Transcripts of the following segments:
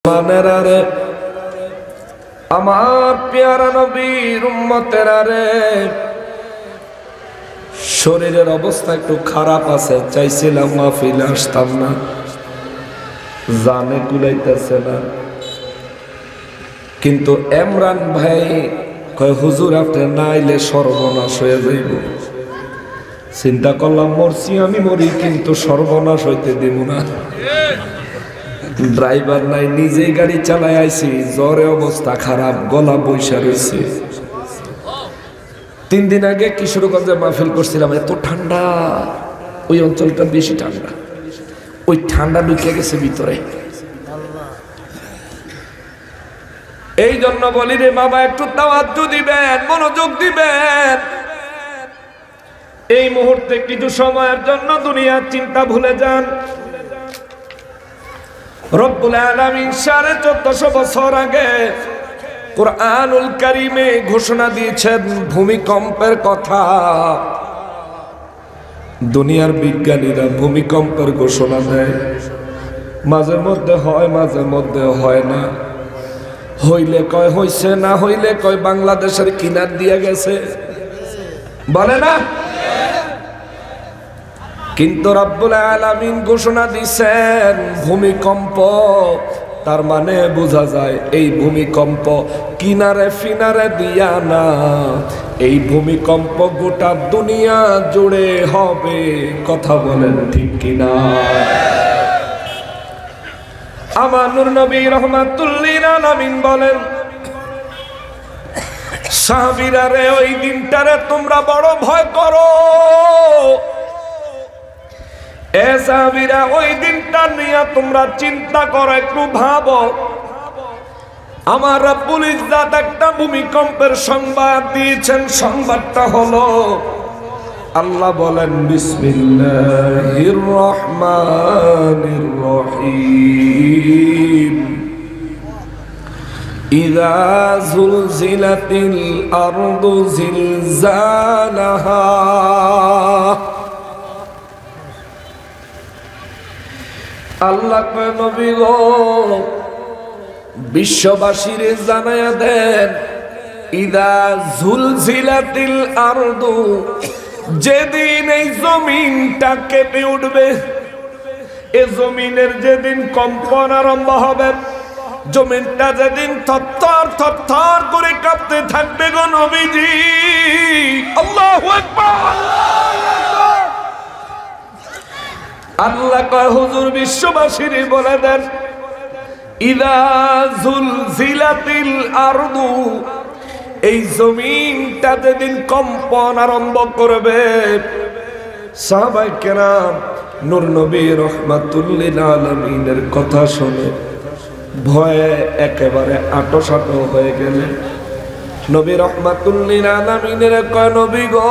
মানেরা রে আমার প্যারা নবীর উম্মতেরা রে, শরীরের অবস্থা একটু খারাপ আছে, চাইছিলাম মাহফিলে আসতাম না, জানে কুলাইতেছে না। কিন্তু ইমরান ভাই কয় হুজুর আপনি না আইলে সর্বনাশ হয়ে যাইব। চিন্তা করলাম মরছি আমি মরি, কিন্তু সর্বনাশ হইতে দিব না। ড্রাইভার নাই, নিজেই গাড়ি চালাই আইছি, জ্বরে অবস্থা খারাপ, গলা বৈশা রয়েছে। 3 দিন আগে কিশোরগঞ্জে মাহফিল করছিলাম, এত ঠান্ডা, ওই অঞ্চলটা বেশি ঠান্ডা, ওই ঠান্ডা ঢুকে গেছে ভিতরে। এই জন্য বলি রে বাবা, একটু তাওয়াজ্জু দিবেন, মনোযোগ দিবেন। এই মুহূর্তে কিছু সময়ের জন্য দুনিয়ার চিন্তা ভুলে যান। রব্বুল আলামিন 1450 বছর আগে কুরআনুল কারীমে ঘোষণা দিয়েছেন ভূমিকম্পের কথা। দুনিয়ার বিজ্ঞানীরা ভূমিকম্পের ঘোষণা দেয়, মাঝে মধ্যে হয়, মাঝে মধ্যে হয় না। হইলে কয় হইছে, না হইলে কয় বাংলাদেশের কিনার দিয়ে গেছে, বলে না? কিন্তু রব্বুল আলামিন ঘোষণা দিয়েছেন ভূমিকম্প, তার মানে বোঝা যায় এই ভূমিকম্প কিনারে ফিনারে দিয়া না, এই ভূমিকম্প গোটা দুনিয়া জুড়ে হবে। কথা বলেন ঠিক কিনা? আমার নূর নবী রহমাতুল্লিল আলামিন বলেন, সাহাবীরা রে, ওই দিনটারে তোমরা বড় ভয় করো। এ সাহাবীরা, ওই দিনটা নিয়ে তোমরা চিন্তা করো, একটু ভাবো। আমার রব্বুল ইজ্জত একটা ভূমিকম্পের সংবাদ দিয়েছেন। সংবাদটা হলো, আল্লাহ বলেন বিসমিল্লাহির রহমানির রহিম, ইযা যুলজিলাতিল আরদু জিলজালাহা। আল্লাহ কয় নবী গো, বিশ্ববাসীরে জানায়া দেন, ইযা যুলজিলাতিল আরদু, যেদিন এই জমিনটা কেঁপে উঠবে, এই জমিনের যেদিন কম্পন আরম্ভ হবে, জমিনটা যেদিন থরথর থরথর করে কাঁপতে থাকবে গো নবীজি। আল্লাহু আকবার। আল্লাহ কয় হুজুর বিশ্ববাসীরে বলে দেন, ইযা যুলজিলাতিল আরদু, এই জমিনটা যেদিন কম্পন আরম্ভ করবে। সাহাবায়ে কেরাম নূর নবী রাহমাতুল্লিল আলামিনের কথা শুনে ভয়ে একেবারে আঁটোসাঁটো হয়ে গেলেন। নবী রাহমাতুল্লিল আলামিনের কয়, নবী গো,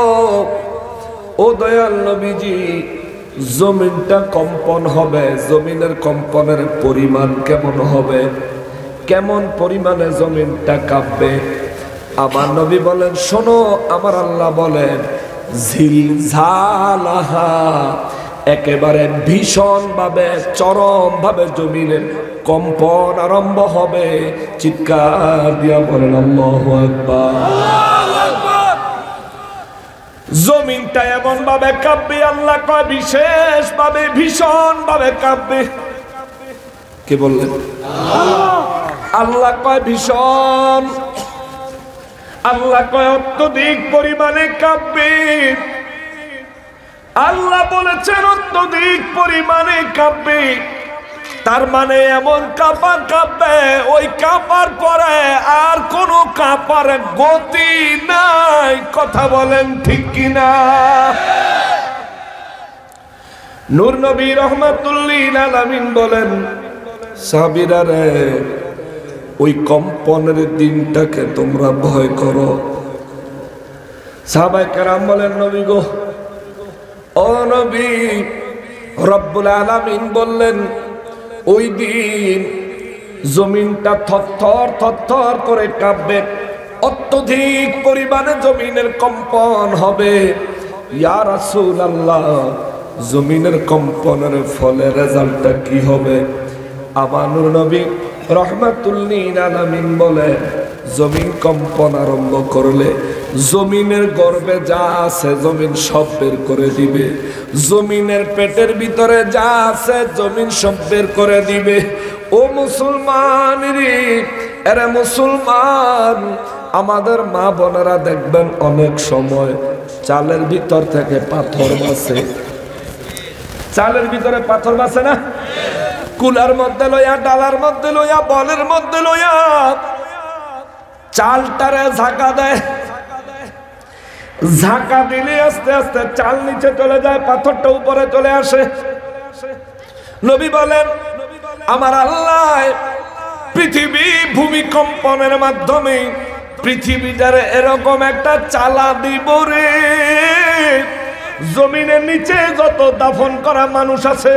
ও দয়াল নবীজি, জমিনটা কম্পন হবে, জমিনের কম্পনের পরিমাণ কেমন হবে, কেমন পরিমাণে জমিনটা কাঁপবে? আমার নবী বলেন, শোনো, আমার আল্লাহ বলেন জিলজালাহা, একেবারে ভীষণ ভাবে, চরম ভাবে জমিনের কম্পন আরম্ভ হবে। চিৎকার দিয়া বলেন আল্লাহু আকবার। জমিনটা এমন ভাবে কাঁপবে, আল্লাহ কয় বিশেষ ভাবে, ভীষণ ভাবে কাঁপবে। কে বললেন? আল্লাহ কয় ভীষণ, আল্লাহ কয় অত্যধিক পরিমাণে কাঁপবে। আল্লাহ বলেছেন অত্যধিক পরিমাণে কাঁপবে, তার মানে এমন কাঁপা কাঁপবে, ওই কাঁপার পরে আর কোন কাঁপার গতি নাই। কথা বলেন ঠিক কিনা? নূর নবী রাহমাতুল্লিল আলামিন বলেন, সাহাবীরা রে, ওই কম্পনের দিনটাকে তোমরা ভয় করো। সাহাবায়ে কেরাম বলেন, নবী গো, ও নবী, রব্বুল আলামিন বললেন ওই দিন জমিনটা থরথর থরথর করে কাঁপবে, অত্যধিক পরিমাণে জমিনের কম্পন হবে। ইয়া রাসূলুল্লাহ, জমিনের কম্পনের ফলে রেজাল্টটা কি হবে? আমার নূর নবী রহমাতুল লিল আলামিন বলে জমিন কম্পন আরম্ভ করলে জমিনের গর্ভে যা আছে জমিন সব বের করে দিবে, জমিনের পেটের ভিতরে যা আছে জমিন সব বের করে দিবে। ও মুসলমান রে, এরা মুসলমান, আমাদের মা বোনেরা দেখবেন অনেক সময় চালের ভিতর থেকে পাথর বাসে, চালের ভিতরে পাথর বাসে না, কুলার মধ্যে লইয়া, ডালার মধ্যে লইয়া, বলের মধ্যে লইয়া চালটারে ঝাঁকা দেয়, ঝাঁকা দিলে আস্তে আস্তে চাল নিচে চলে যায়, পাথরটা উপরে চলে আসে। নবী বলেন আমার আল্লাহ পৃথিবী ভূমিকম্পনের মাধ্যমে পৃথিবীটারে এরকম একটা চালা দিব রে, জমিনের নিচে যত দাফন করা মানুষ আছে,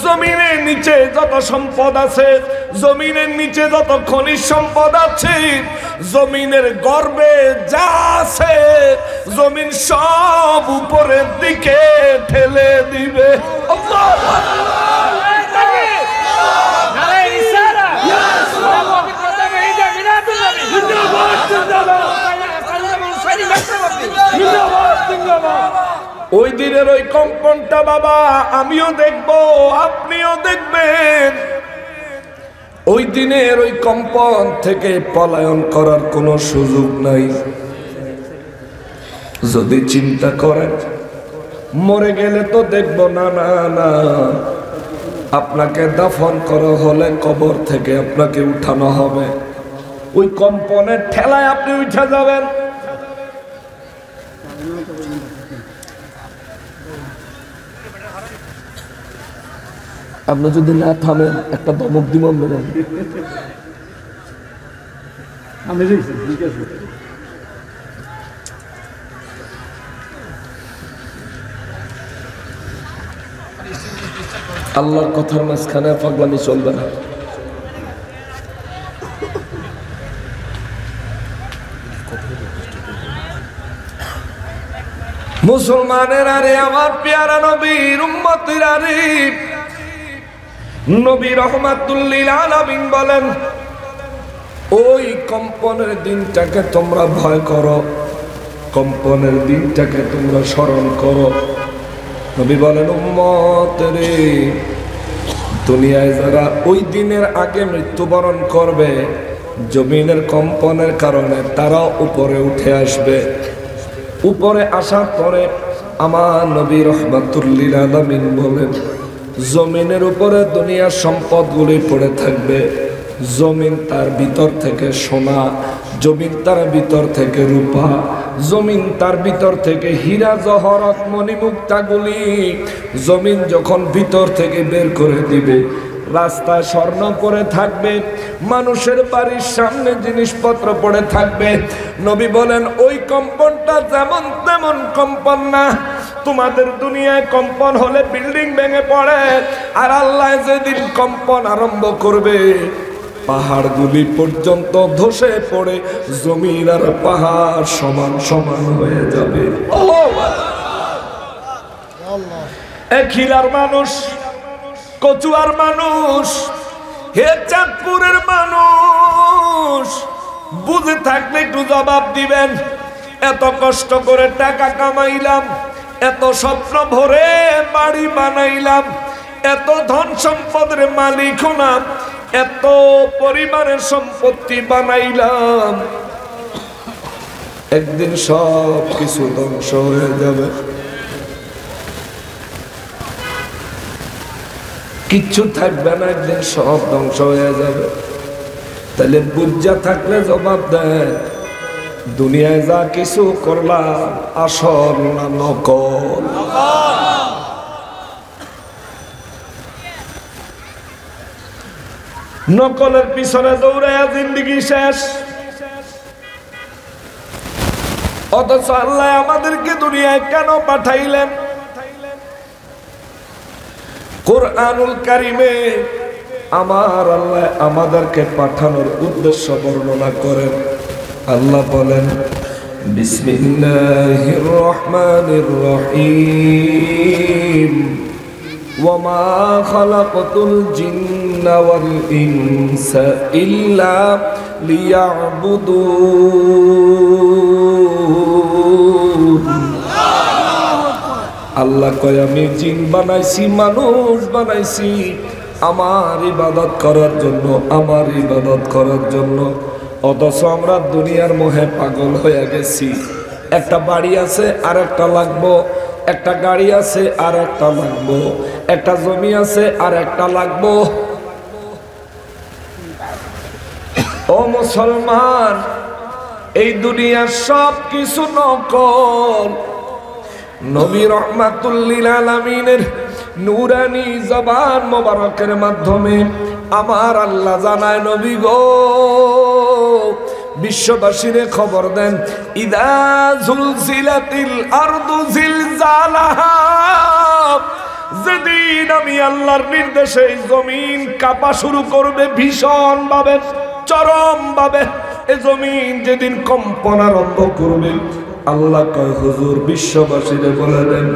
জমিনের নিচে যত সম্পদ আছে, জমিনের নিচে যত খনিজ সম্পদ আছে, জমিনের গর্ভে যা আছে জমিন সব উপরের দিকে ঠেলে দিবে। ওই দিনের ওই কম্পনটা বাবা আমিও দেখবো, আপনিও দেখবেন। ওই দিনের ওই কম্পন থেকে পলায়ন করার কোনো সুযোগ নাই। যদি চিন্তা করেন মরে গেলে তো দেখবো, না না না, আপনাকে দাফন করা হলে কবর থেকে আপনাকে উঠানো হবে, ওই কম্পনের ঠেলায় আপনি উঠে যাবেন। আপনি যদি না থামেন একটা ধমক দিব মেরেন। আল্লাহর কথার মাঝখানে পাগলামি চলবে না। মুসলমানের আরে আমার পেয়ারা নবীর উম্মতের আরে, নবী রহমাতুল লিল আলামিন বলেন ওই কম্পনের দিনটাকে তোমরা ভয় করো, কম্পনের দিনটাকে তোমরা স্মরণ করো। নবী বলেন উম্মত রে, দুনিয়ায় যারা ওই দিনের আগে মৃত্যুবরণ করবে জমিনের কম্পনের কারণে তারা উপরে উঠে আসবে। উপরে আসার পরে আমার নবী রহমাতুল লিল আলামিন বলেন জমিনের উপরে দুনিয়ার সম্পদগুলি পড়ে থাকবে, জমিন তার ভিতর থেকে সোনা, জমিন তার ভিতর থেকে রূপা, জমিন তার ভিতর থেকে হীরা জহরত মণিমুক্তাগুলি জমিন যখন ভিতর থেকে বের করে দিবে, রাস্তায় স্বর্ণ পড়ে থাকবে, মানুষের বাড়ির সামনে জিনিসপত্র পড়ে থাকবে। নবী বলেন ওই কম্পনটা যেমন তেমন কম্পন না। তোমাদের দুনিয়ায় কম্পন হলে বিল্ডিং ভেঙে পড়ে, আর আল্লাহ যেদিন কম্পন আরম্ভ করবে পাহাড়গুলি পর্যন্ত ধসে পড়ে জমিন আর পাহাড় সমান সমান হয়ে যাবে। খিলার মানুষ, কচুয়ার মানুষ, হে চাঁদপুরের মানুষ, বুঝে থাকলে একটু জবাব দিবেন। এত কষ্ট করে টাকা কামাইলাম, এত স্বপ্ন ভরে বাড়ি বানাইলাম, এত ধন সম্পদের মালিক হলাম, এত পরিবারের সম্পত্তি বানাইলাম, একদিন সব কিছু ধ্বংস হয়ে যাবে, কিচ্ছু থাকবে না, একদিন সব ধ্বংস হয়ে যাবে। তাহলে বুঝা থাকলে জবাব দেন, দুনিয়ায় যা কিছু করলাম আসল না নকল? নকলের পিছনে দৌড়াইয়া জিন্দেগি শেষ। অথচ আল্লাহ আমাদেরকে দুনিয়ায় কেন পাঠাইলেন? কুরআনুল কারীমে আমার আল্লাহ আমাদেরকে পাঠানোর উদ্দেশ্য বর্ণনা করেন। আল্লাহ বলেন বিসমিল্লাহির রহমানির রহিম ওয়ামা খালাকতুল জিন্না ওয়াল ইনসা ইল্লা লিয়াবুদুন। আল্লাহ কয় আমি জিন বানাইছি, মানুষ বানাইছি আমার ইবাদত করার জন্য, আমার ইবাদত করার জন্য। অথচ আমরা দুনিয়ার মোহে পাগল হয়ে গেছি। একটা বাড়ি আছে আর একটা লাগবো, একটা গাড়ি আছে আর একটা লাগবো, একটা জমি আছে আর একটা লাগবো। ও মুসলমান, এই দুনিয়ার সব কিছু নকল। নবী রহমাতুল লিল আলামিনের নূরানি জবান মোবারকের মাধ্যমে আমার আল্লাহ জানায়, নবী গো বিশ্ববাসীরে খবর দেন, ইদা জুলজিলাতিল আরদু জিলজালাহা, যেদিন আমি আল্লাহর নির্দেশে জমিন কাঁপা শুরু করবে ভীষণ ভাবে, চরম ভাবে, এই জমিন যেদিন কম্পন আরম্ভ করবে, আল্লাহ কয় হুজুর বিশ্ববাসীরে বলে দেন,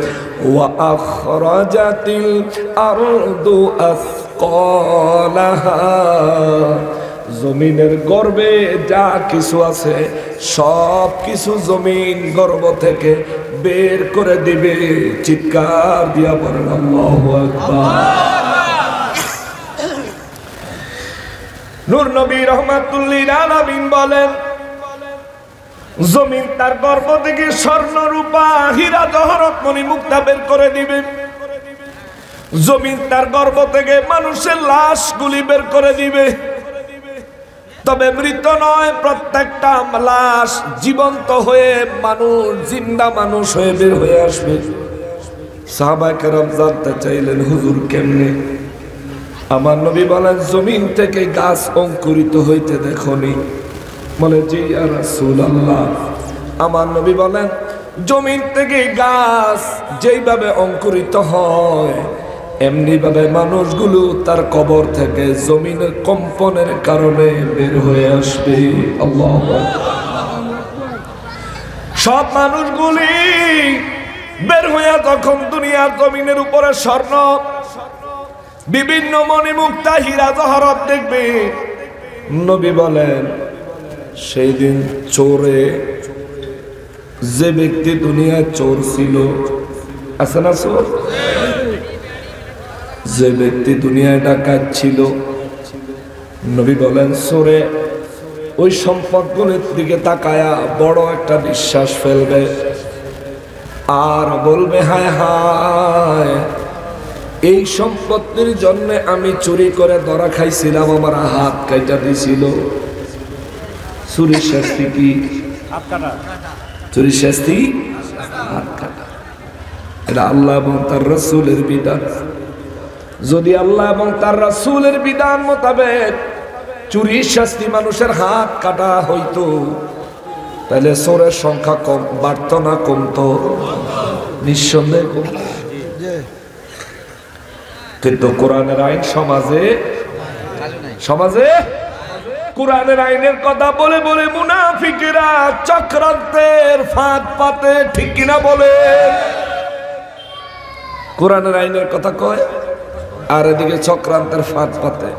ওয়া আখরাজাতিল আরদু আসকালাহা, জমিনের গর্ভে যা কিছু আছে সব কিছু জমিন গর্ভ থেকে বের করে দিবে। চিৎকার দিয়া বলেন আল্লাহু আকবার। নূর নবী রহমাতুল লিল আলামিন বলেন, জমিন তার গর্ভ থেকে স্বর্ণ রূপা হীরা জহরত মণি মুক্তা বের করে দিবে। জমিন তার গর্ভ থেকে মানুষের লাশগুলি বের করে দিবে। তবে মৃত নয়, প্রত্যেকটা লাশ জীবন্ত হয়ে মানুষ, জিন্দা মানুষ হয়ে বের হয়ে আসবে। সাহাবায়ে কেরাম জানতে চাইলেন, হুজুর কেমনে? আমার নবী বলেন, জমিন থেকে গাছ অঙ্কুরিত হইতে দেখনি? বলে জি ইয়া রাসূলুল্লাহ। আমার নবী বলেন, জমিন থেকে গাছ যেইভাবে অঙ্কুরিত হয় এমনি ভাবে মানুষগুলো তার কবর থেকে জমিনের কম্পনের কারণে বের হয়ে আসবে। আল্লাহু আকবার। সব মানুষগুলি বের হয়ে যখন দুনিয়ার জমিনের উপরে স্বর্ণ, বিভিন্ন মণিমুক্তা, হীরা জহরত দেখবে, নবী বলেন সেই দিন চোরে, যে ব্যক্তি দুনিয়ায় চোর ছিল, আছে না চোর? যে ব্যক্তি দুনিয়ায় ডাকাত ছিল, নবী বলেন চোরে ওই সম্পদগুলির দিকে তাকায়া বড় একটা নিঃশ্বাস ফেলবে আর বলবে, হায় হায়, এই সম্পত্তির জন্য আমি চুরি করে ধরা খাইছিলাম, আমার হাত কাটা দিছিল। চুরির শাস্তি কি? চুরির শাস্তি হাত কাটা। এটা আল্লাহ এবং তার রাসূলের বিধান। যদি আল্লাহ এবং তার রাসূলের বিধান মোতাবেক চুরির শাস্তি মানুষের হাত কাটা হইতো, তাহলে চোরের সংখ্যা কম বাড়তো না কমতো? নিঃসন্দেহে কমতো। কিন্তু কোরআনের আইন সমাজে কোরআনের আইনের কথা বলে বলে মুনাফিকেরা চক্রান্তের ফাঁদ পাতে, ঠিক কিনা বলে? কোরআনের আইনের কথা কয় আর এদিকে চক্রান্তের ফাঁদ পাতে।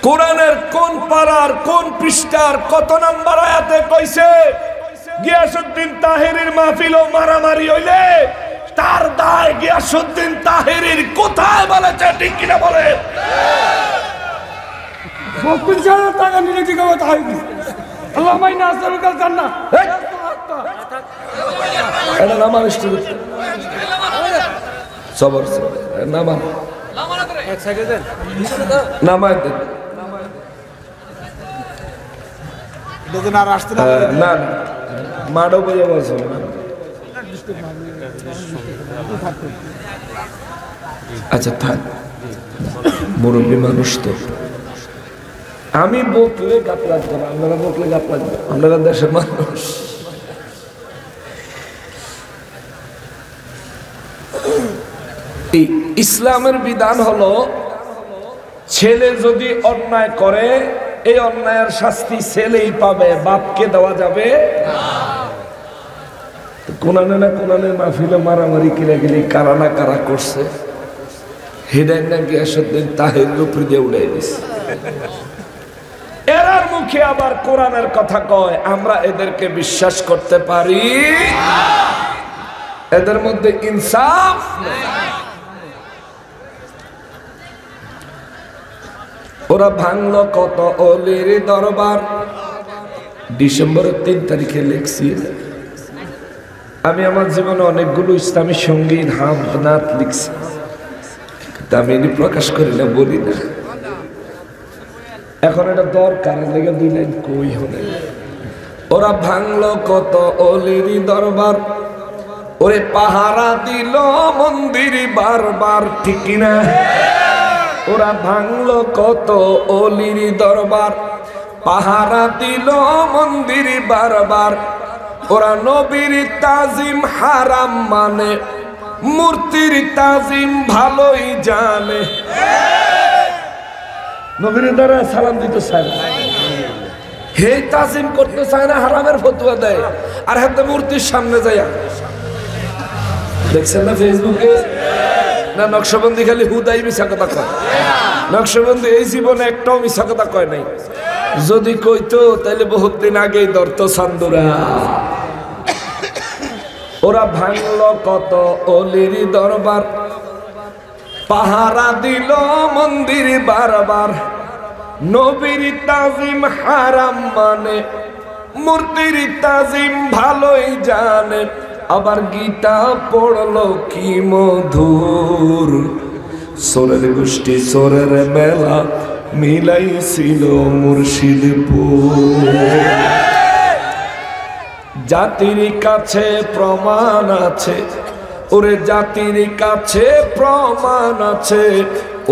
কোরআনের কোন পারার কোন পৃষ্ঠার কত নাম্বার আয়াতে কইছে গিয়াসউদ্দিন তাহেরীর মাহফিল ও মারামারি হইলে তার দায় গিয়াসউদ্দিন তাহেরীর কোথায় বলেছে, ঠিক কিনা বলে? টাকা নিলে কি কথা হয়? আল্লাহ মাইনা আসল কাল জান্নাত। এটা নামা মিষ্টি সবর নামা এক সাইডে দেন, নামায় দেন। না না মাডো বইয়া বলছো। আচ্ছা থাক, মুরব্বী মানুষ তো, আমি বকলে গাপ লাগবে না, আপনারা বকলে গাপ লাগবে, আপনারা দেশের মানুষ। এই ইসলামের বিধান হলো, ছেলে যদি অন্যায় করে এই অন্যায়ের শাস্তি ছেলেই পাবে, বাপকে দেওয়া যাবে কোরআনে না কোরআনে মাহফিলে মারামারি কিলাগিলি কারা না কারা করছে, হিডাইনা গিয়াসউদ্দিন তাহির উপরে দিয়ে উড়াই দিছে। এরার মুখে আবার কোরআনের কথা কয়, আমরা এদেরকে বিশ্বাস করতে পারি? এদের মধ্যে ইনসাফ নেই। ওরা ভাঙলো কত অলির দরবার। ডিসেম্বরের 3 তারিখে লিখছি, আমি আমার জীবনে অনেকগুলো ইসলামী সঙ্গীত হামনাত লিখছি, আমি এটি প্রকাশ করি না, বলি না। এখন এটা দরকার লেগে 2 লাইন কই হলে। ওরা ভাঙলো কত অলির দরবার, ওরে পাহারা দিল মন্দির বারবার, ঠিক কিনা? ওরা ভাঙলো কত অলির দরবার, পাহারা দিল মন্দির বারবার। ওরা নবীর তাজিম হারাম মানে, মূর্তির তাজিম ভালোই জানে। নবীর দ্বারা সালাম দিতে চায় না, হে তাজিম করতে চায় না, হারামের ফতোয়া দেয়। আর হাতে মূর্তির সামনে যায়, দেখছেন না ফেসবুকে? না নকশবন্দি খালি হুদাই মিছা কথা কয়। নকশবন্দি এই জীবনে একটাও মিছা কথা কয় নাই। যদি কইতো তাহলে বহুত দিন আগেই ধরতো চান্দুরা। ওরা ভাঙলো কত অলির দরবার, পাহারা দিল মন্দির বারবার। নবীর তাজিম হারাম মানে, মূর্তির তাজিম ভালোই জানে। আবার গীতা পড়লো কি মধুর, সোরের গোষ্ঠী সোরের মেলা মিলাইছিল মুর্শিদপুর। জাতির কাছে প্রমাণ আছে, ওরে জাতির কাছে প্রমাণ আছে,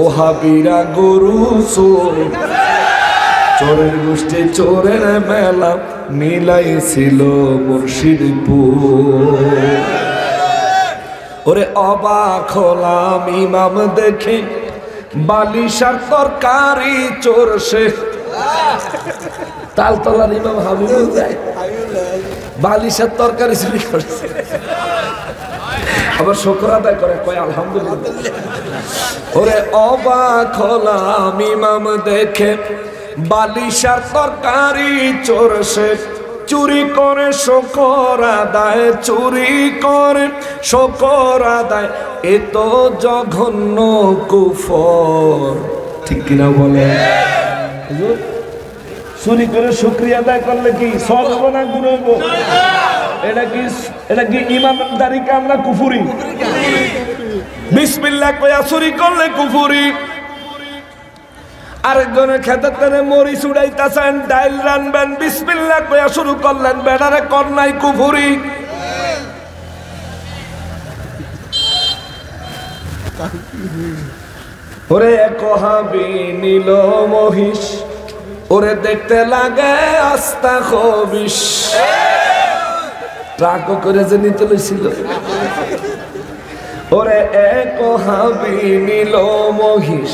ওহাবিরা গরু চোর। চোরের গোষ্ঠী চোরের মেলা মিলাইছিল মুর্শিদপুর। ওরে অবাক হলাম ইমাম দেখে, বালিশার তরকারি চোর সে। তালতলার ইমাম হাবিবুল যায়, বালিশার তরকারি চুরি করছে, আবার শুকর আদায় করে, কয় আলহামদুলিল্লাহ। ওরে অবাক হলাম ইমাম দেখে, বালিশার তরকারি চোর সে। চুরি করে শুকর আদায়, চুরি করে শুকর আদায়, এ তো জঘন্য কুফর, ঠিক কিনা বলে? চুরি করে শুকরিয়া আদায় করলে কি সব হবো না গুণ হবো? এটা কি ইমানদারি কাম না কুফুরি? বিসমিল্লাহ কইয়া চুরি করলে কুফুরি। আরেকজনের খেতের তেনে মরিচ উড়াইতেছেন, ডাইল রানবেন, বিসমিল্লাহ কইয়া শুরু করলেন, বেড়ারে কন্যাই কুফুরি। ওরে এক হাবি নীল মহিষ, ওরে দেখতে লাগে আস্তা খবিস। ট্রাক করে যে নিতে লইছিল। ওরে এক হাবি নীল মহিষ,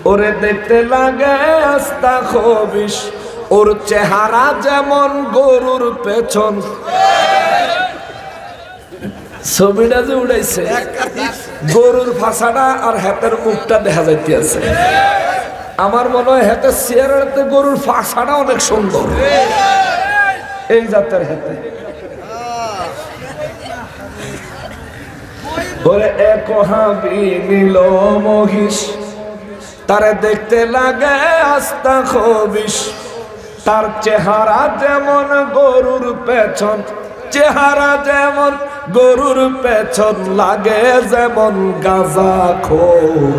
ওরে দেখতে লাগে আস্তা খবিস। ওর চেহারা যেমন গরুর পেছন। ছবিটা যে উড়াইছে, গরুর ফাঁসাটা আর হাতের মুখটা দেখা যাইতে আছে। আমার মনে হয় হাতের চেহারাতে গরুর ফাঁসাটা অনেক সুন্দর, এই জাতের হাতে। ওরে এক হাবি নীল মহিষ, তারে দেখতে লাগে আস্তা খবিস। তার চেহারা যেমন গরুর পেছন, চেহারা যেমন গরুর পেছন, লাগে যেমন গাঁজাখোর।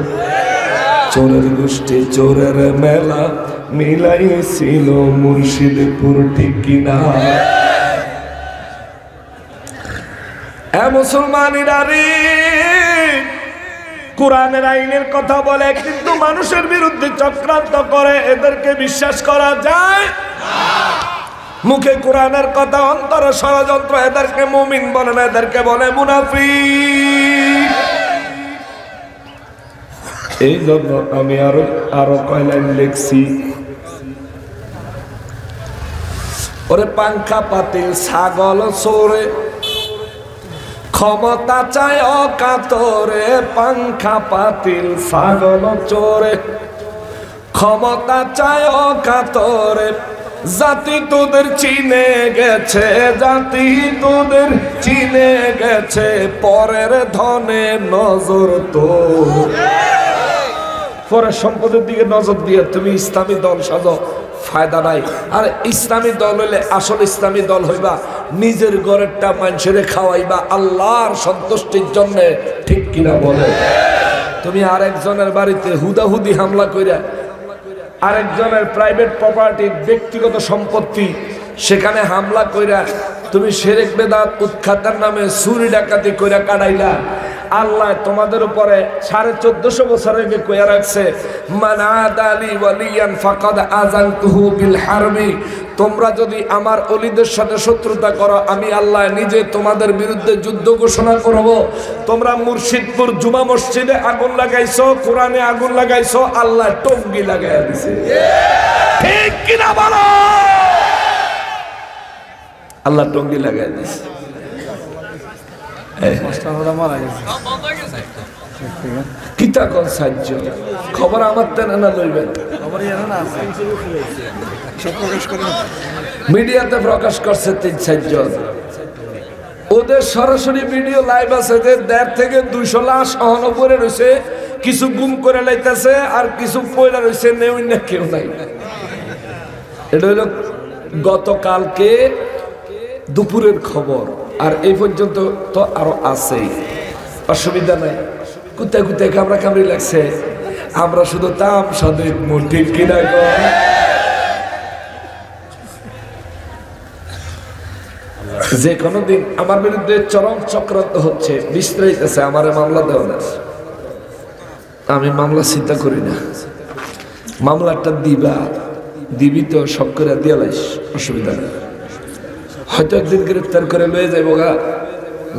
চোরের গোষ্ঠী চোরের মেলা মিলাইছিল মুর্শিদপুর, ঠিক কিনা? মুসলমানিরা রে, কোরআনের আইনের কথা বলে কিন্তু মানুষের বিরুদ্ধে চক্রান্ত করে, এদেরকে বিশ্বাস করা যায়? মুখে কোরআনের কথা, অন্তরে ষড়যন্ত্র, এদেরকে মুমিন বলে না, এদেরকে বলে মুনাফিক। এই জন্য আমি আরো কয় লাইন লিখছি। ওরে পাংখা পাতিল ছাগল চোরে, ক্ষমতা চায় অকাতরে, পাংখা পাতিল ছাগল চোরে। ক্ষমতা চায় অকাতরে, জাতি তোদের চিনে গেছে, জাতি তোদের চিনে গেছে, পরের ধনে নজর তো। পরের সম্পদের দিকে নজর দিয়ে তুমি ইসলামী দল সাজো, ফায়দা নাই। আর ইসলামী দল হইলে আসল ইসলামী দল হইবা নিজের ঘরেরটা মানুষের খাওয়াইবা আল্লাহর সন্তুষ্টির জন্য, ঠিক কিনা বলে? তুমি আরেকজনের বাড়িতে হুদাহুদি হামলা কইরা, আরেকজনের প্রাইভেট প্রপার্টি, ব্যক্তিগত সম্পত্তি, সেখানে হামলা কইরা তুমি শিরক বেদাত উৎখাতের নামে চুরি ডাকাতি কইরা কাটাইলা। আল্লাহ তোমাদের উপরে 1450 বছর আগে কইয়া রাখছে, মান আদালি ওয়ালিয়ান ফাকাদ আযানতুহু বিল হারবি। তোমরা যদি আমার ওলিদের সাথে শত্রুতা করো, আমি আল্লাহ নিজে তোমাদের বিরুদ্ধে যুদ্ধ ঘোষণা করব। তোমরা মুর্শিদপুর জুমা মসজিদে আগুন লাগাইছো, কোরআনে আগুন লাগাইছো, আল্লাহ টঙ্গি লাগাইয়া দিছে, ঠিক কিনা বলো? আল্লাহ টঙ্গি লাগাইয়া দিছে। খবর আমার তেনা লইবেন, মিডিয়াতে প্রকাশ করছে 3-4 জন। ওদের সরাসরি ভিডিও লাইভ আছে যে 1.5 থেকে 200 লাশ অহনপুরে রয়েছে, কিছু গুম করে লাইতেছে আর কিছু পয়লা রয়েছে, নেই না কেউ নাই। এটা হলো গতকালকে দুপুরের খবর, আর এই পর্যন্ত তো আরো আছেই, অসুবিধা নাই। কোথায় কোথায় কামড়া কামড়ি লাগছে, আমরা শুধু তামসা দেখবো, ঠিক কিনা? যে কোনো দিন আমার বিরুদ্ধে চরম চক্রান্ত হচ্ছে, বিস্তারিত আছে, আমার মামলা দেওয়া না। আমি মামলা চিন্তা করি না, মামলাটা দিবি তো সব করে দিয়ে লাইস, অসুবিধা নেই। হয়তো একদিন গ্রেফতার করে লয়ে যাইব গা,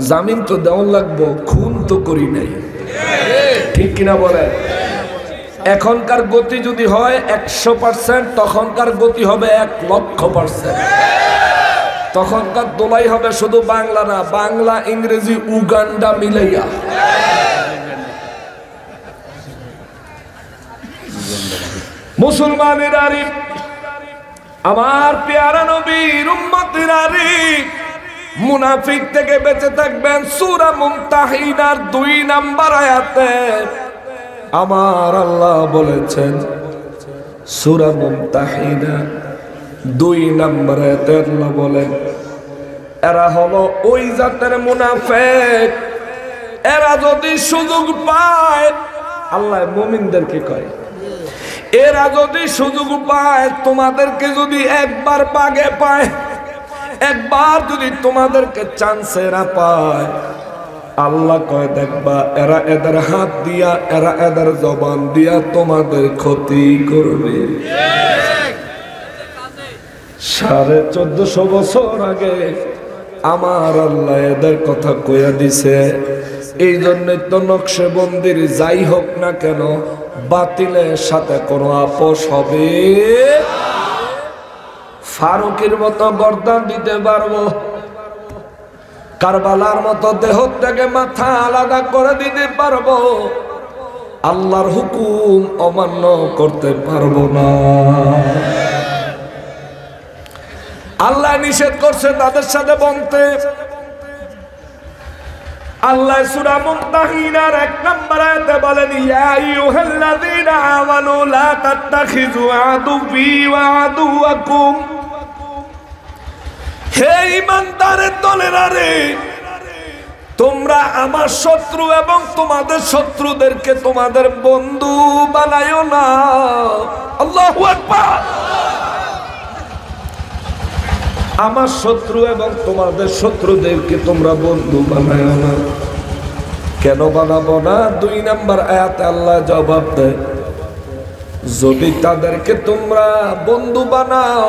জামিন তো দেওয়া লাগবো, খুন তো করি নাই, ঠিক কিনা বলে? এখনকার গতি যদি হয় 100%, তখনকার গতি হবে 1,00,000%। তখনকার দোলাই হবে শুধু বাংলা না, বাংলা ইংরেজি উগান্ডা মিলাইয়া। মুসলমানের আরি, আমার পেয়ারা নবীর উম্মতের আরি, মুনাফিক থেকে বেঁচে থাকবেন। সূরা মুমতাহিনার 2 নাম্বার আয়াতে আমার আল্লাহ বলেছেন, সূরা মুমতাহিনা 2 নাম্বার আয়াতে আল্লাহ বলেন, এরা হলো ওই জাতের মুনাফিক, এরা যদি সুযোগ পায়, আল্লাহ মুমিনদেরকে কয়, এরা যদি সুযোগ পায়, তোমাদেরকে যদি একবার বাগে পায়, একবার যদি তোমাদেরকে চান্সেরা পায়, আল্লাহ কয় দেখবা এরা এদের হাত দিয়া, এরা এদের জবান দিয়া তোমাদের ক্ষতি করবে। 1450 বছর আগে আমার আল্লাহ এদের কথা কইয়া দিছে। এই জন্য তো নকশবন্দির যাই হোক না কেন, বাতিলের সাথে কোনো আপোষ হবে। ফারুকের মতো গর্দান দিতে পারবো, কারবালার মতো দেহ থেকে মাথা আলাদা করে দিতে পারবো, আল্লাহর হুকুম অমান্য করতে পারবো না। আল্লাহ নিষেধ করছে তাদের সাথে বলতে। আল্লাহ সূরা মুমতাহিনার 1 নম্বর আয়াতে বলেন, ইয়া আইয়ুহাল্লাযীনা আমানু লা তাত্তাখিযু আদুওয়ি ওয়া আদুওয়াকুম। হে ঈমানদারের দলেরা রে, তোমরা আমার শত্রু এবং তোমাদের শত্রুদেরকে তোমাদের বন্ধু বানায়ো না। আল্লাহু আকবার। আমার শত্রু এবং তোমাদের শত্রুদেরকে তোমরা বন্ধু বানায়ো না। কেন বানাবো না? 2 নম্বর আয়াতে আল্লাহ জবাব দেয়, যদি তাদেরকে তোমরা বন্ধু বানাও,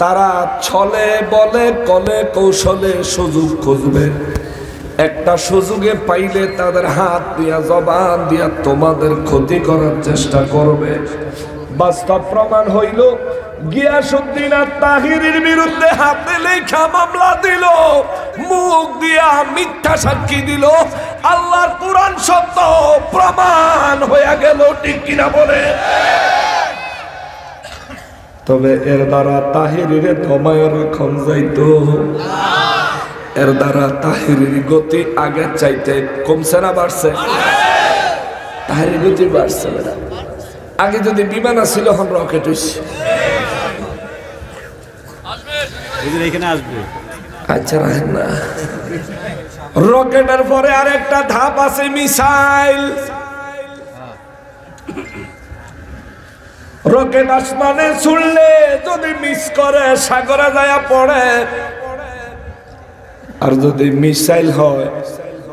তারা ছলে বলে কলে কৌশলে সুযোগ খুঁজবে। একটা সুযোগে পাইলে তাদের হাত দিয়া জবান দিয়া তোমাদের ক্ষতি করার চেষ্টা করবে। বাস্তব প্রমাণ হইল, গিয়াসউদ্দিন আত-তাহিরির বিরুদ্ধে হাতে লেখা মামলা দিল, মুখ দিয়া মিথ্যা সাক্ষী দিল, আল্লাহর কোরআন সত্য প্রমাণ হয়ে গেল। ঠিক কিনা বলে? তবে এর দ্বারা তাহিরিরে থমায় রাখা যাইতো, এর দ্বারা তাহিরির গতি আগে চাইতে কমছে না বাড়ছে? তাহিরির গতি বাড়ছে না। আগে যদি বিমান ছিল, এখন রকেট হইছে। এখানে আসবে। আচ্ছা রাখেন না, রকেটের পরে আরেকটা ধাপ আছে, মিসাইল। রকেট আসমানে ছুড়লে যদি মিস করে সাগরে যায় পড়ে, আর যদি মিসাইল হয়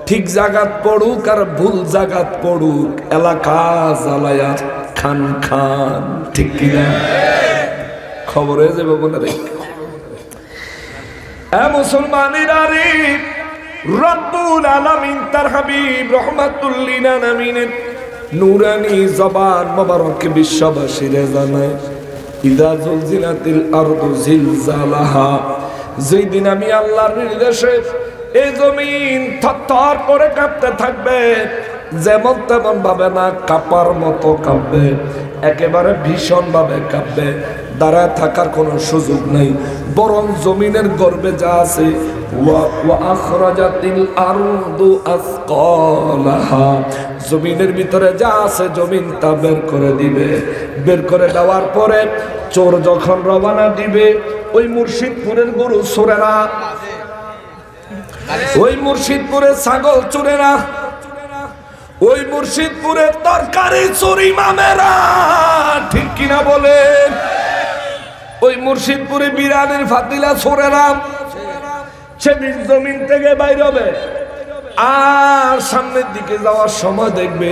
ঠিক জায়গাত পড়ুক আর ভুল জায়গাত পড়ুক, এলাকা জ্বালায়া খান খান। ঠিক কিনা? খবর হয়ে যাবে বলে রে মুসলমানেরা রে, রব্বুল আলামিন তার হাবিব রহমাতুল লিল আলামিনের নূরানি জবান মোবারক বিশ্ববাসীরে জানায়, ইদা জুলজিলাতিল আরদু জিলজালাহা, যেই দিন আমি আল্লাহর নির্দেশে এই জমিন থরথর করে কাঁপতে থাকবে, যেমন তেমন ভাবে না, কাঁপার মতো কাঁপবে, একেবারে ভীষণ ভাবে কাঁপবে, দাঁড়ায় থাকার কোনো সুযোগ নাই, বরং জমিনের গর্ভে যা আছে, ওয়া আখরাজাতিল আরদু আসকালাহা, জমিনের ভিতরে যা আছে জমিন তা বের করে দিবে। বের করে দেওয়ার পরে চোর যখন রওনা দিবে, ওই মুর্শিদপুরের গরু চোরেরা, ওই মুর্শিদপুরের ছাগল চোরেরা, ওই মুর্শিদপুরের তরকারি চোর ইমামেরা। ঠিক কিনা বলেন? ওই মুর্শিদপুরে বিরানের ফাতিলা চোরেরা সেদিন জমিন থেকে বাইর হবে, আর সামনের দিকে যাওয়ার সময় দেখবে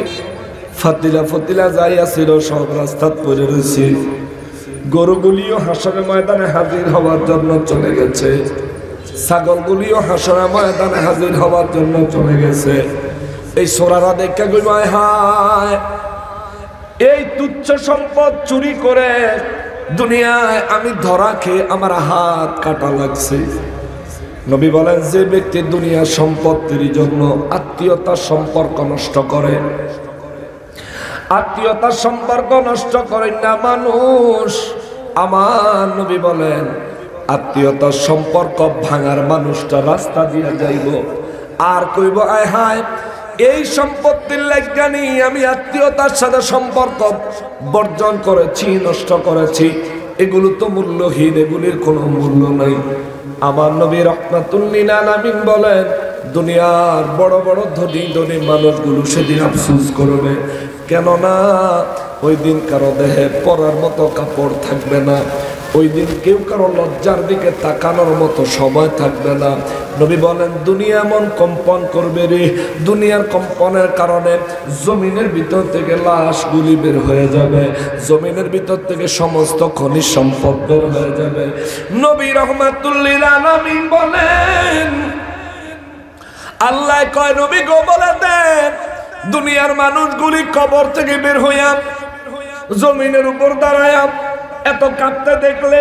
ফাতিলা ফতিলা যাই আছিল সব রাস্তাত পড়ে রয়েছে। গরুগুলিও হাসরের ময়দানে হাজির হওয়ার জন্য চলে গেছে, ছাগলগুলিও হাসরের ময়দানে হাজির হওয়ার জন্য চলে গেছে। এই সোরারা দেখে গুমায়, হায় এই তুচ্ছ সম্পদ চুরি করে দুনিয়ায় আমি ধরা খেয়ে আমার হাত কাটা লাগছে। নবী বলেন, যে ব্যক্তি দুনিয়ার সম্পত্তির জন্য আত্মীয়তার সম্পর্ক নষ্ট করে, আত্মীয়তার সম্পর্ক নষ্ট করে না মানুষ, আমার নবী বলেন আত্মীয়তার সম্পর্ক ভাঙার মানুষটা রাস্তা দিয়ে যাইব, আর কইব আয় হায় এই সম্পত্তির লাগানি আমি আত্মীয়তার সাথে সম্পর্ক বর্জন করেছি, নষ্ট করেছি, এগুলো তো মূল্যহীন, এগুলির কোনো মূল্য নাই। আমার নবী রহমাতুল লিল আলামিন বলেন, দুনিয়ার বড় বড় ধনী ধনী মানুষগুলো সেদিন আফসোস করবে, কেননা ওই দিন কারো দেহে পরার মতো কাপড় থাকবে না, ওই দিন কেউ কারো লজ্জার দিকে তাকানোর মতো সময় থাকবে না। নবী বলেন, দুনিয়া এমন কম্পন করবে রে, দুনিয়ার কম্পনের কারণে জমিনের ভিতর থেকে লাশগুলি বের হয়ে যাবে, জমিনের ভিতর থেকে সমস্ত খনিজ সম্পদ বের হয়ে যাবে। নবী রহমাতুল লিল আলামিন বলেন, আল্লাহ কয় নবী গো বলে দেন, দুনিয়ার মানুষগুলি কবর থেকে বের হইয়া জমিনের উপর দাঁড়ায়া এত কাঁপতে দেখলে,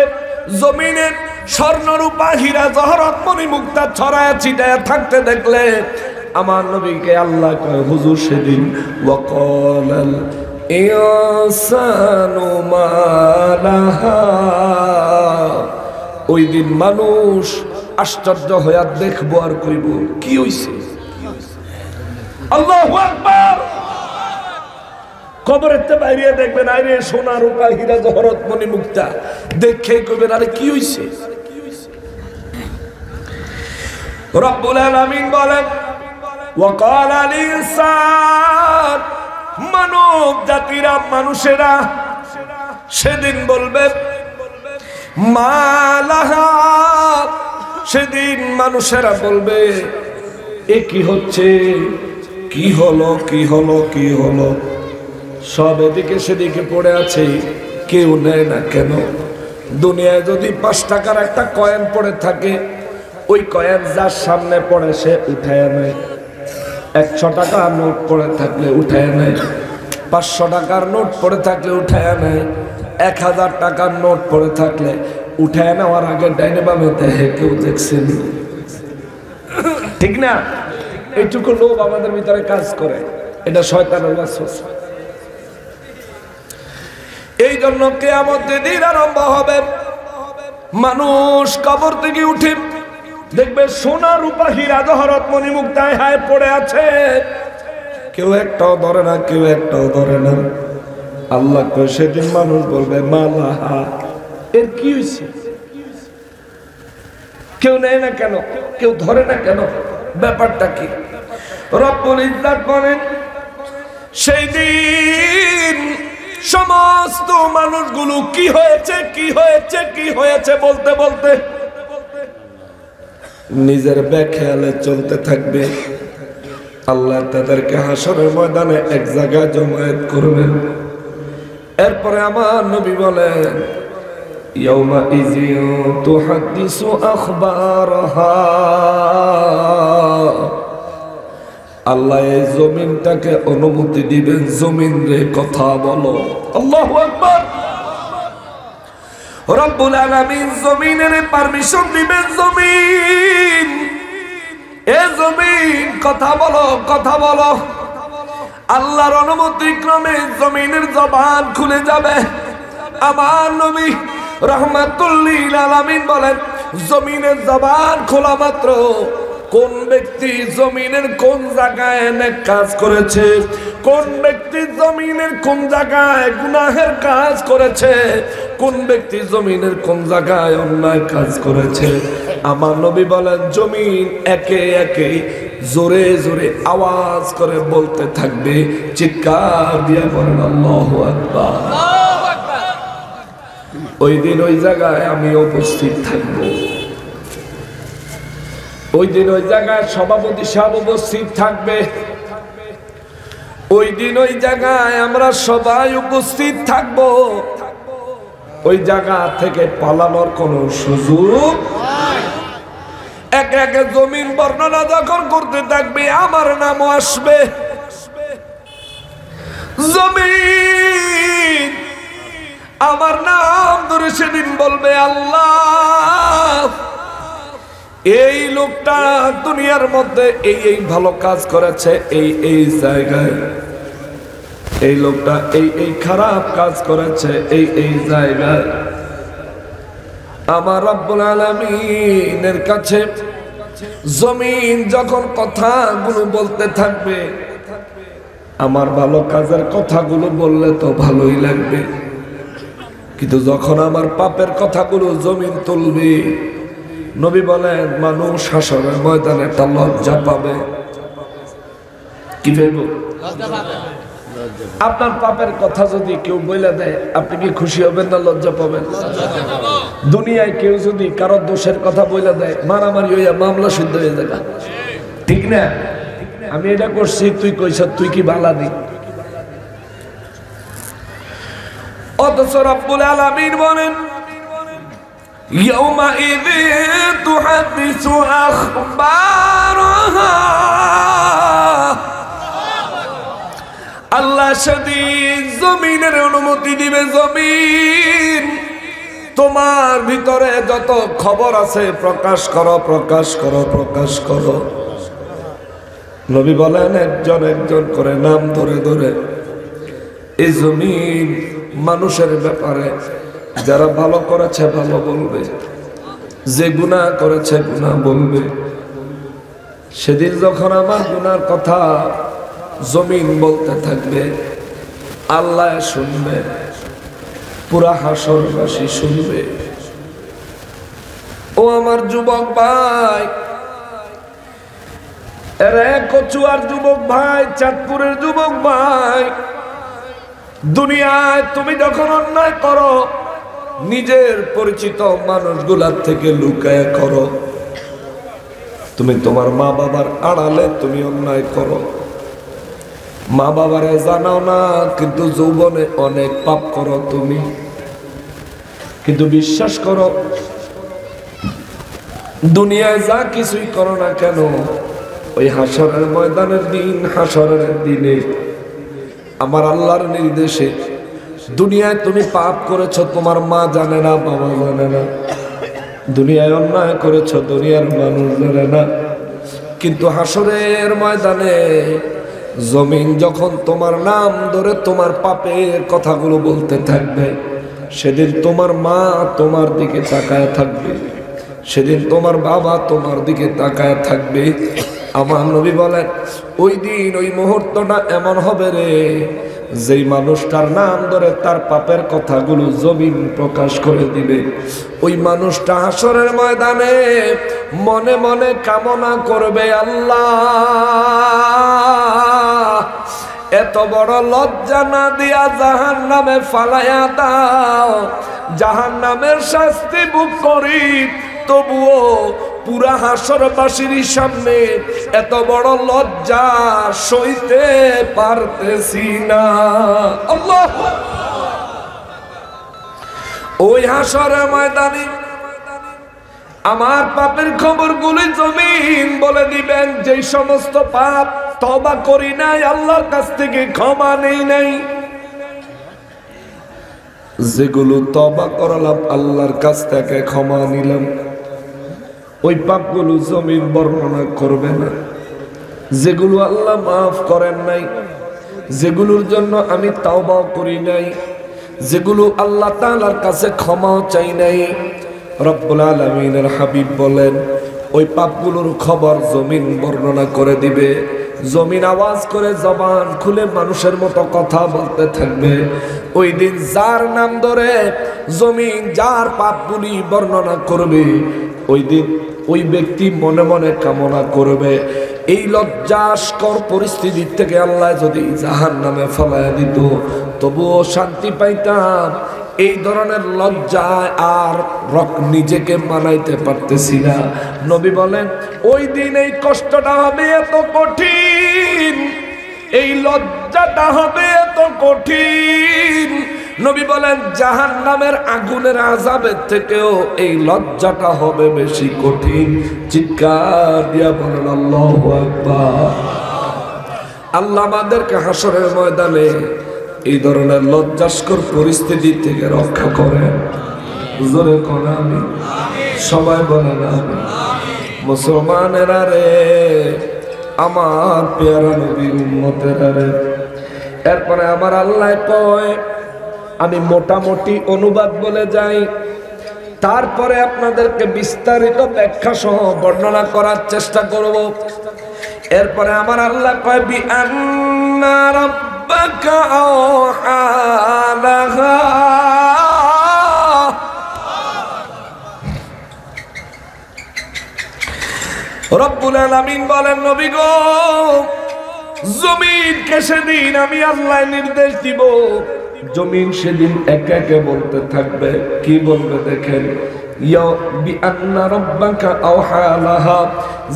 জমিনের স্বর্ণরূপা হীরা জহরত মণি মুক্তা ছড়ায়া ছিটায়া থাকতে দেখলে, আমার নবীকে আল্লাহ কয়, হুজুর সেদিন ওয়াকালাল ইনসানু মা লাহা, ওই দিন মানুষ আশ্চর্য হইয়া দেখবো আর কইব কি হইছে। আল্লাহু আকবার। কবরেতে বাইরে দেখবেন, আরে সোনা রূপা হীরা জহরত মণি মুক্তা, দেখে কইবেন আরে কি হইছে। রব্বুল আলামিন বলেন, ওয়াকালাল ইনসান, মানব জাতিরা, মানুষেরা সেদিন বলবে, মা লাহা, সেদিন মানুষেরা বলবে এ কি হচ্ছে, কি হলো, কি হলো, কি হলো, সব এদিকে সেদিকে পড়ে আছে, কেউ নেয় না কেন? দুনিয়ায় যদি 5 টাকার একটা কয়েন পড়ে থাকে, ওই কয়েন যার সামনে পড়ে সে উঠায় নেয়। 100 টাকার নোট পড়ে থাকলে উঠায় নেয়, 500 টাকার নোট পড়ে থাকলে উঠায় নেয়, 1000 টাকার নোট পড়ে থাকলে উঠায় নেওয়ার আগে ডাইনে বামে দেখে কেউ দেখছেন? ঠিক না? এইটুকু লোভ আমাদের ভিতরে কাজ করে, এটা শয়তানের ওয়াসওয়াসা। এই জন্য কিয়ামতের দিন আরম্ভ হবে, মানুষ কবর থেকে উঠে দেখবে সোনা রূপা হীরা জহরত মণিমুক্তায় হায় পড়ে আছে, কেউ একটাও ধরে না, কেউ একটাও ধরে না। আল্লাহ কয় সেদিন মানুষ বলবে মালাহা, এর কি হয়েছে? কেউ নেয় না কেন, কেউ ধরে না কেন, ব্যাপারটা কি? রব্বুল ইজ্জত বলেন সেই দিন সমস্ত মানুষগুলো কি হয়েছে কি হয়েছে কি হয়েছে বলতে বলতে নিজের বেখেয়ালে চলতে থাকবে। আল্লাহ তাদেরকে হাসরের ময়দানে এক জায়গায় জমায়েত করবেন। এরপরে আমার নবী বলেন ইয়াউমা ইযিন তুহাদ্দিসু আখবারহা, আল্লাহ এই জমিনটাকে অনুমতি দিবেন, জমিন রে কথা বলো। আল্লাহু আকবার। রব্বুল আলামিন জমিনের পারমিশন দিবেন, জমিন এ জমিন কথা বলো, কথা বলো। আল্লাহর অনুমতি ক্রমে জমিনের জবান খুলে যাবে। আমার নবী রাহমাতুল লিল আলামিন বলেন জমিনের জবান খোলা মাত্র কোন ব্যক্তি জমিনের কোন জায়গায় নেক কাজ করেছে, কোন ব্যক্তি জমিনের কোন জায়গায় গুনাহের কাজ করেছে, কোন ব্যক্তি জমিনের কোন জায়গায় অন্যায় কাজ করেছে, আমার নবী বলেন জমিন একে একে জোরে জোরে আওয়াজ করে বলতে থাকবে, চিৎকার দিয়ে বলেন আল্লাহু আকবার। ওই দিন ওই জায়গায় আমি উপস্থিত থাকবো, ওই দিন ওই জায়গায় সভাপতি সাহেব উপস্থিত থাকবে, ওই দিন ওই জায়গায় আমরা সবাই উপস্থিত থাকব। ওই জায়গা থেকে পালানোর কোনো সুযোগ একে একে জমিন বর্ণনা যখন করতে থাকবে আমার নামও আসবে। জমিন আমার নাম ধরে সেদিন বলবে আল্লাহ এই লোকটা দুনিয়ার মধ্যে এই এই ভালো কাজ করেছে, এই এই জায়গায়, এই লোকটা এই এই খারাপ কাজ করেছে এই এই জায়গায়। আমার রব্বুল আলামিনের কাছে জমিন যখন কথাগুলো বলতে থাকবে, আমার ভালো কাজের কথাগুলো বললে তো ভালোই লাগবে, কিন্তু যখন আমার পাপের কথাগুলো জমিন তুলবে, নবী বলেন মানুষ হাসরের ময়দানে একটা লজ্জা পাবে। কি ভেবো? আপনার পাপের কথা যদি কেউ বলে দেয় আপনি কি খুশি হবেন না লজ্জা পাবেন? দুনিয়ায় কেউ যদি কারো দোষের কথা বলে দেয় মারামারি হইয়া মামলা সিদ্ধ হয়ে যাবে, ঠিক না? আমি এটা করছি তুই কইছ, তুই কি বালা দি? অথচ রব্বুল আলামিন বলেন ইয়াউমাইযিন তুহাদ্দিসু আখবারহা, আল্লাহ সেদিন জমিনের অনুমতি দিবে, জমিন তোমার ভিতরে যত খবর আছে প্রকাশ করো, প্রকাশ করো, প্রকাশ করো। নবী বলেন একজন একজন করে নাম ধরে ধরে এই জমিন মানুষের ব্যাপারে যারা ভালো করেছে ভালো বলবে, যে গুনাহ করেছে গুনাহ বলবে। সেদিন যখন আমার গুনার কথা জমিন বলতে থাকবে আল্লাহ শুনবে, পুরা হাসরবাসী শুনবে। ও আমার যুবক ভাই, এরে কচুয়ার যুবক ভাই, চাঁদপুরের যুবক ভাই, দুনিয়ায় তুমি যখন অন্যায় করো নিজের পরিচিত মানুষগুলার থেকে লুকায় করো, তুমি তোমার মা বাবার আড়ালে তুমি অন্যায় করো, মা বাবারে জানাও না কিন্তু যৌবনে অনেক পাপ করো তুমি। কিন্তু বিশ্বাস করো দুনিয়ায় যা কিছুই করো না কেন, ওই হাসরের ময়দানের দিন, হাসরের দিনে আমার আল্লাহর নির্দেশে দুনিয়ায় তুমি পাপ করেছো তোমার মা জানে না, বাবা জানে না, দুনিয়ায় অন্যায় করেছো দুনিয়ার মানুষ জানে না, কিন্তু হাসরের ময়দানে জমিন যখন তোমার নাম ধরে তোমার পাপের কথাগুলো বলতে থাকবে, সেদিন তোমার মা তোমার দিকে তাকায় থাকবে, সেদিন তোমার বাবা তোমার দিকে তাকায় থাকবে। আমার নবী বলেন ওই দিন ওই মুহূর্তটা এমন হবে রে, যেই মানুষটার নাম ধরে তার পাপের কথাগুলো জমিন প্রকাশ করে দিবে, ওই মানুষটা হাসরের ময়দানে মনে মনে কামনা করবে, আল্লাহ এত বড় লজ্জা না দিয়া জাহান্নামে ফালাইয়া দাও, জাহান্নামের শাস্তি ভোগ করি, তবুও পুরা হাসরবাসীর সামনে এত বড় লজ্জা সইতে পারতেছি না। আল্লাহ ওই হাসরের ময়দানে আমার পাপের খবরগুলি জমিন বলে দিবেন, যেই সমস্ত পাপ তওবা করি নাই, আল্লাহর কাছ থেকে ক্ষমা নেই নাই, যেগুলো তওবা করলাম আল্লাহর কাছ থেকে ক্ষমা নিলাম, ওই পাপগুলো জমিন বর্ণনা করবে না। যেগুলো আল্লাহ মাফ করেন নাই, যেগুলোর জন্য আমি তাওবাও করি নাই, যেগুলো আল্লাহ তাআলার কাছে ক্ষমাও চাই নাই, রব্বুল আলামিনের হাবিব বলেন ওই পাপগুলোর খবর জমিন বর্ণনা করে দিবে। জমিন আওয়াজ করে জবান খুলে মানুষের মতো কথা বলতে থাকবে। ওই দিন যার নাম ধরে জমিন যার পাপগুলি বর্ণনা করবে, ওই দিন ওই ব্যক্তি মনে মনে কামনা করবে, এই লজ্জাস্কর পরিস্থিতি থেকে আল্লাহ যদি জাহান্নামে ফেলাইয়া দিত তবুও শান্তি পাইতাম। এই ধরনের লজ্জায় আর নিজেকে মানাইতে পারতেছি না। নবী বলেন ওই দিন এই কষ্টটা হবে এত কঠিন, এই লজ্জাটা হবে এত কঠিন। নবী বলেন জাহান্নামের আগুনের আযাবের থেকেও এই লজ্জাটা হবে বেশি কঠিন। চিৎকার দিয়া বলেন আল্লাহু আকবার। আল্লাহ আমাদেরকে হাসরের ময়দানে এই ধরনের লজ্জাস্কর পরিস্থিতি থেকে রক্ষা করেন। জোরে কোন আমিন। সবাই বলেন আমিন। মুসলমানেরা রে, আমার পেয়ারা নবীর উম্মতেরা রে, এরপরে আমার আল্লাহ কয় আমি মোটামুটি অনুবাদ বলে যাই, তারপরে আপনাদেরকে বিস্তারিত ব্যাখ্যা সহ বর্ণনা করার চেষ্টা করব। এরপরে আমার আল্লাহ কয় বি আন্না রাব্বাকা আওহা লাহা, রব্বুল আলামিন বলেন নবী গো, জমিনকে সেদিন আমি আল্লাহ নির্দেশ দিব, জমিন সেদিন একে একে বলতে থাকবে। কি বলবে দেখেন,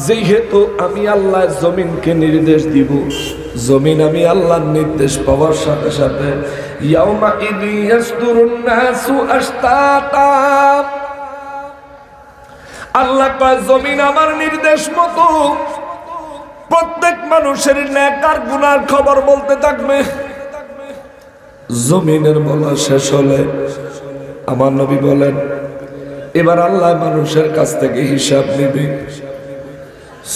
যেহেতু আমি আল্লাহ জমিনকে নির্দেশ দিব, জমিন আমি আল্লাহর নির্দেশ পাওয়ার সাথে সাথে আল্লাহ কয় জমিন আমার নির্দেশ মতো প্রত্যেক মানুষের নেক আর গুনার খবর বলতে থাকবে। জমিনের বলা শেষ হলে আমার নবী বলেন এবার আল্লাহ মানুষের কাছ থেকে হিসাব নিবে।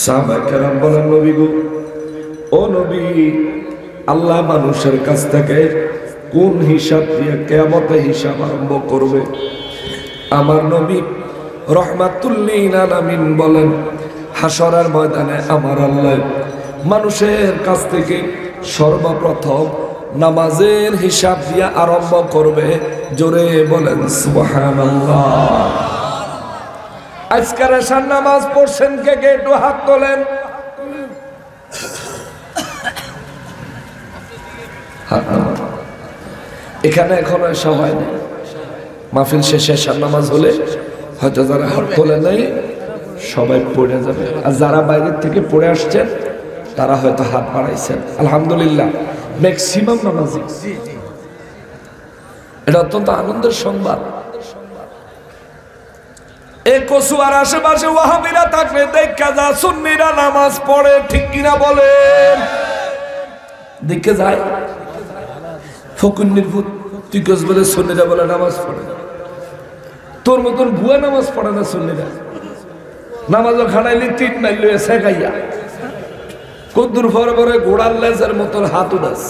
সাহাবায়ে কেরাম বলেন নবী গো, ও নবী, আল্লাহ মানুষের কাছ থেকে কোন হিসাব দিয়ে কিয়ামতে হিসাব আরম্ভ করবে? আমার নবী রাহমাতুল লিল আলামিন বলেন হাসরের ময়দানে আমার আল্লাহ মানুষের কাছ থেকে সর্বপ্রথম নামাজের হিসাব দিয়ে আরম্ভ করবে। জোরে বলেন সুবহানাল্লাহ। আজকের এশার নামাজ পড়ছেন কে কে? একটু হাত তোলেন। এখানে এখনো এসা হয়নি। মাহফিল শেষে এশার নামাজ হলে হয়তো যারা হাত তোলে নাই সবাই পড়ে যাবে, আর যারা বাইরের থেকে পড়ে আসছেন তারা হয়তো হাত বাড়াইছেন। আলহামদুলিল্লাহ, ম্যাক্সিমাম নামাজি। এটা অত্যন্ত আনন্দের সংবাদ। এই কচুয়ার আশেপাশে ওয়াহাবিরা থাকলে দেখা যা সুন্নিরা নামাজ পড়ে, ঠিক কিনা বলেন? দেখে যায় ফকুন্নির ভূত, তুই কস বলে সুন্নিরা বলে নামাজ পড়ে। তোর মতন ভুয়া নামাজ পড়ে না সুন্নিরা। নামাজও খাড়াইলি 3 মাইল শেখাইয়া কদ্দুর পরে পরে ঘোড়ার লেজের মতন হাত উদাস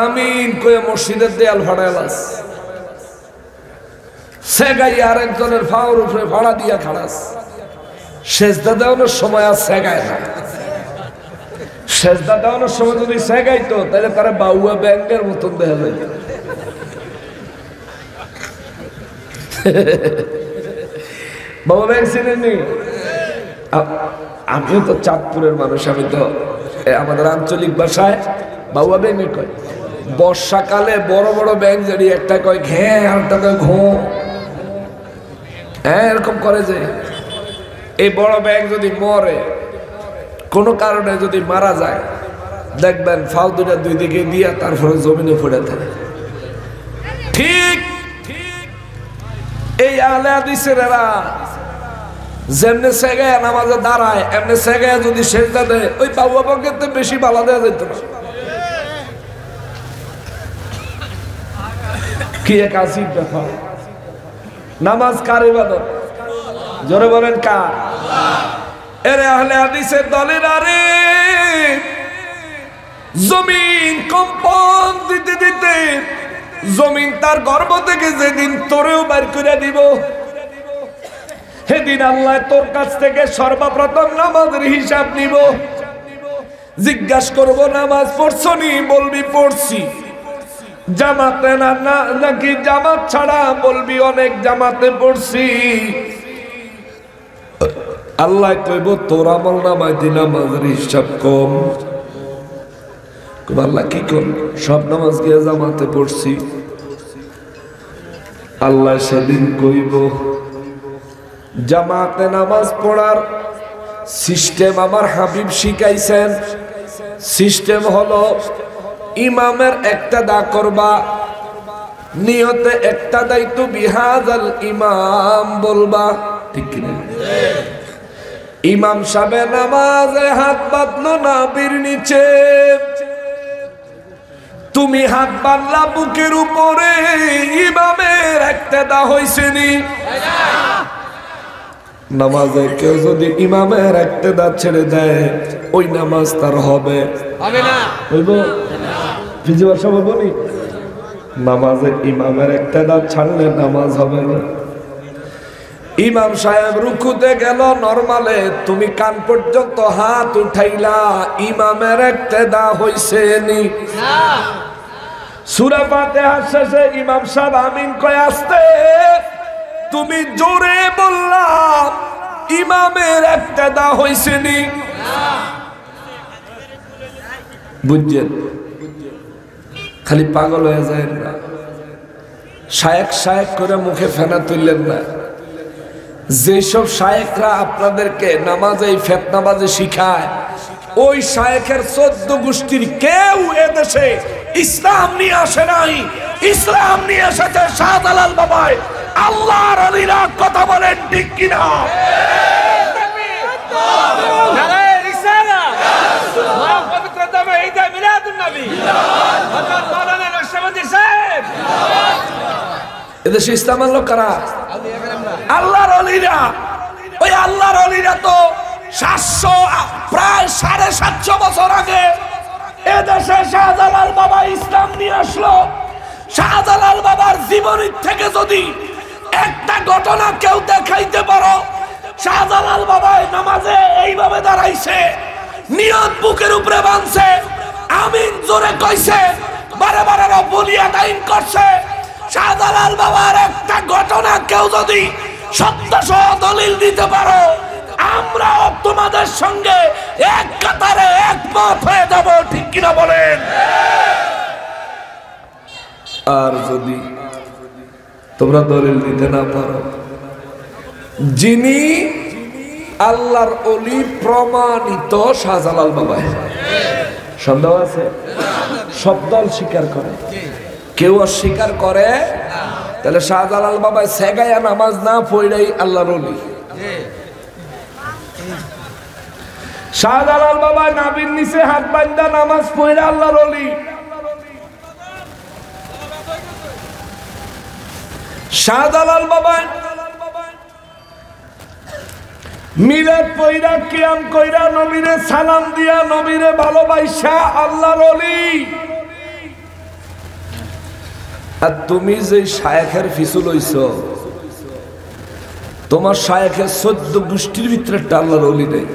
আমিন কয়ে মসজিদের দেয়াল ফাড়াইলাস সেগাই আরেকজনের ফাওয়ার উপরে ভাড়া দিয়া খাড়াস সেজদা দেওয়ানোর সময় আর সেগায় না সেজদা দেওয়ানোর সময় যদি সেগাইতো তাহলে তারা বাউয়া ব্যাংকের মতন দেখা যায় বাবা ব্যাংক চিনেননি আমিও তো চাঁদপুরের মানুষ আমি তো আমাদের আঞ্চলিক ভাষায় বাউয়া ব্যাংক কয় বর্ষাকালে বড় বড় ব্যাংক যদি একটা কয় ঘে আরটা কয় ঘো হ্যাঁ এরকম করে যে এই বড় ব্যাংক যদি মরে কোনো কারণে যদি মারা যায় দেখবেন ফাউ দুটা দুই দিকে দিয়া তারপরে জমিনে পড়ে থাকে ঠিক এই আলে হাদিসের এরা যেমনে সেগায় নামাজে দাঁড়ায় এমনি সেগায় যদি সেজদা দেয় ওই বাউয়া পক্ষে বেশি ভালো দেওয়া যেত না কি এক আসিফ ব্যাপার নামাজ কার ইবাদত জোরে বলেন কার এরে আহলে হাদিসের দলের আরে জমিন কম্পন দিতে দিতে জমিন তার গর্ভ থেকে যেদিন তোরেও বের করে দিব সেদিন আল্লাহ তোর কাছ থেকে সর্বপ্রথম নামাজের হিসাব নিব জিজ্ঞাসা করব নামাজ পড়ছো নি বলবি পড়ছি জামাতে না নাকি জামাত ছাড়া বলবি অনেক জামাতে পড়ছি আল্লাহ কইব তোর আমল নামায় দিন নামাজের হিসাব কম আল্লাহ কি কর সব নামাজ গিয়ে জামাতে পড়ছি আল্লাহ সেদিন কইব জামাতে নামাজ পড়ার সিস্টেম আমার হাবিব শিখাইছেন সিস্টেম হলো ইমামের একটা দা করবা নিয়তে একটা দায়িত্ব বিহাজাল ইমাম বলবা ঠিক কিনা ইমাম সাহেব নামাজে হাত বাঁধলো নাভির নিচে তুমি হাত বাঁধলা বুকের উপরে ইমামের একটা দা হইছে নি নামাজে কেউ যদি ইমামের একটা দা ছেড়ে দেয় ওই নামাজ তার হবে না হইব ফিজিবার সময় বলি নামাজে ইমামের একটা দা ছাড়লে নামাজ হবে না ইমাম সাহেব রুকুতে গেল নরমালে তুমি কান পর্যন্ত হাত উঠাইলা ইমামের একটা দা হইছে নি সূরা ফাতিহা শেষে ইমাম সাহেব আমিন কয় আসতে তুমি জোরে বললা ইমামের একটা দা হইছে নি বুঝছেন খালি পাগল হয়ে যায় না শায়েক শায়েক করে মুখে ফেনা তুললেন না যেসব শায়েকরা আপনাদেরকে নামাজে ফিতনাবাজি শিখায় ওই শায়েকের 14 গোষ্ঠীর কেউ এদেশে ইসলাম নিয়ে আসে নাই ইসলাম নিয়ে এসেছে শাহজালাল বাবাই আল্লাহর আলীরা কথা বলেন ঠিক কিনা নারায়ে রিসালাত মা পবিত্র দামে ঈদ মিলাদুন নবী হযরত মাওলানা নকশবন্দি সাহেব এদেশে ইসলাম আনলো কারা আল্লাহর আলীরা ওই আল্লাহর আলীরা তো 700 প্রায় 750 বছর আগে এদেশে শাহজালাল বাবা ইসলাম নিয়ে আসলো শাহজালাল বাবার জীবনী থেকে যদি একটা ঘটনা কেউ দেখাইতে পারো শাহজালাল বাবা নামাজে এইভাবে দাঁড়াইছে নিয়ত বুকের উপরে বাঁধছে আমিন জোরে কইছে বারে বারে বলিয়া দাইন করছে শাহজালাল বাবার একটা ঘটনা কেউ যদি সত্য সহ দলিল দিতে পারো আমরাও তোমাদের সঙ্গে এক কাতারে একমত হয়ে যাব ঠিক কিনা বলেন আর যদি তোমরা দলিল দিতে না পারো যিনি আল্লাহর ওলি প্রমাণিত শাহজালাল বাবা সন্দেহ আছে সব দল স্বীকার করে কেউ অস্বীকার করে তাহলে শাহজালাল বাবা সেগায়া নামাজ না পড়াই আল্লাহর ওলি শাহজালাল বাবা নাভির নিচে হাত বাঁধা নামাজ পড়া আল্লাহর ওলি শাহজালাল বাবা মিলাদ পয়রা কিয়াম কইরা নবীরে সালাম দিয়া নবীরে ভালোবাসা আল্লাহর ওলি। আর তুমি যে শায়েখের ফিসুল হইছ, তোমার শায়েখের 14 গোষ্ঠীর ভিতরে একটা আল্লাহর ওলি নেই,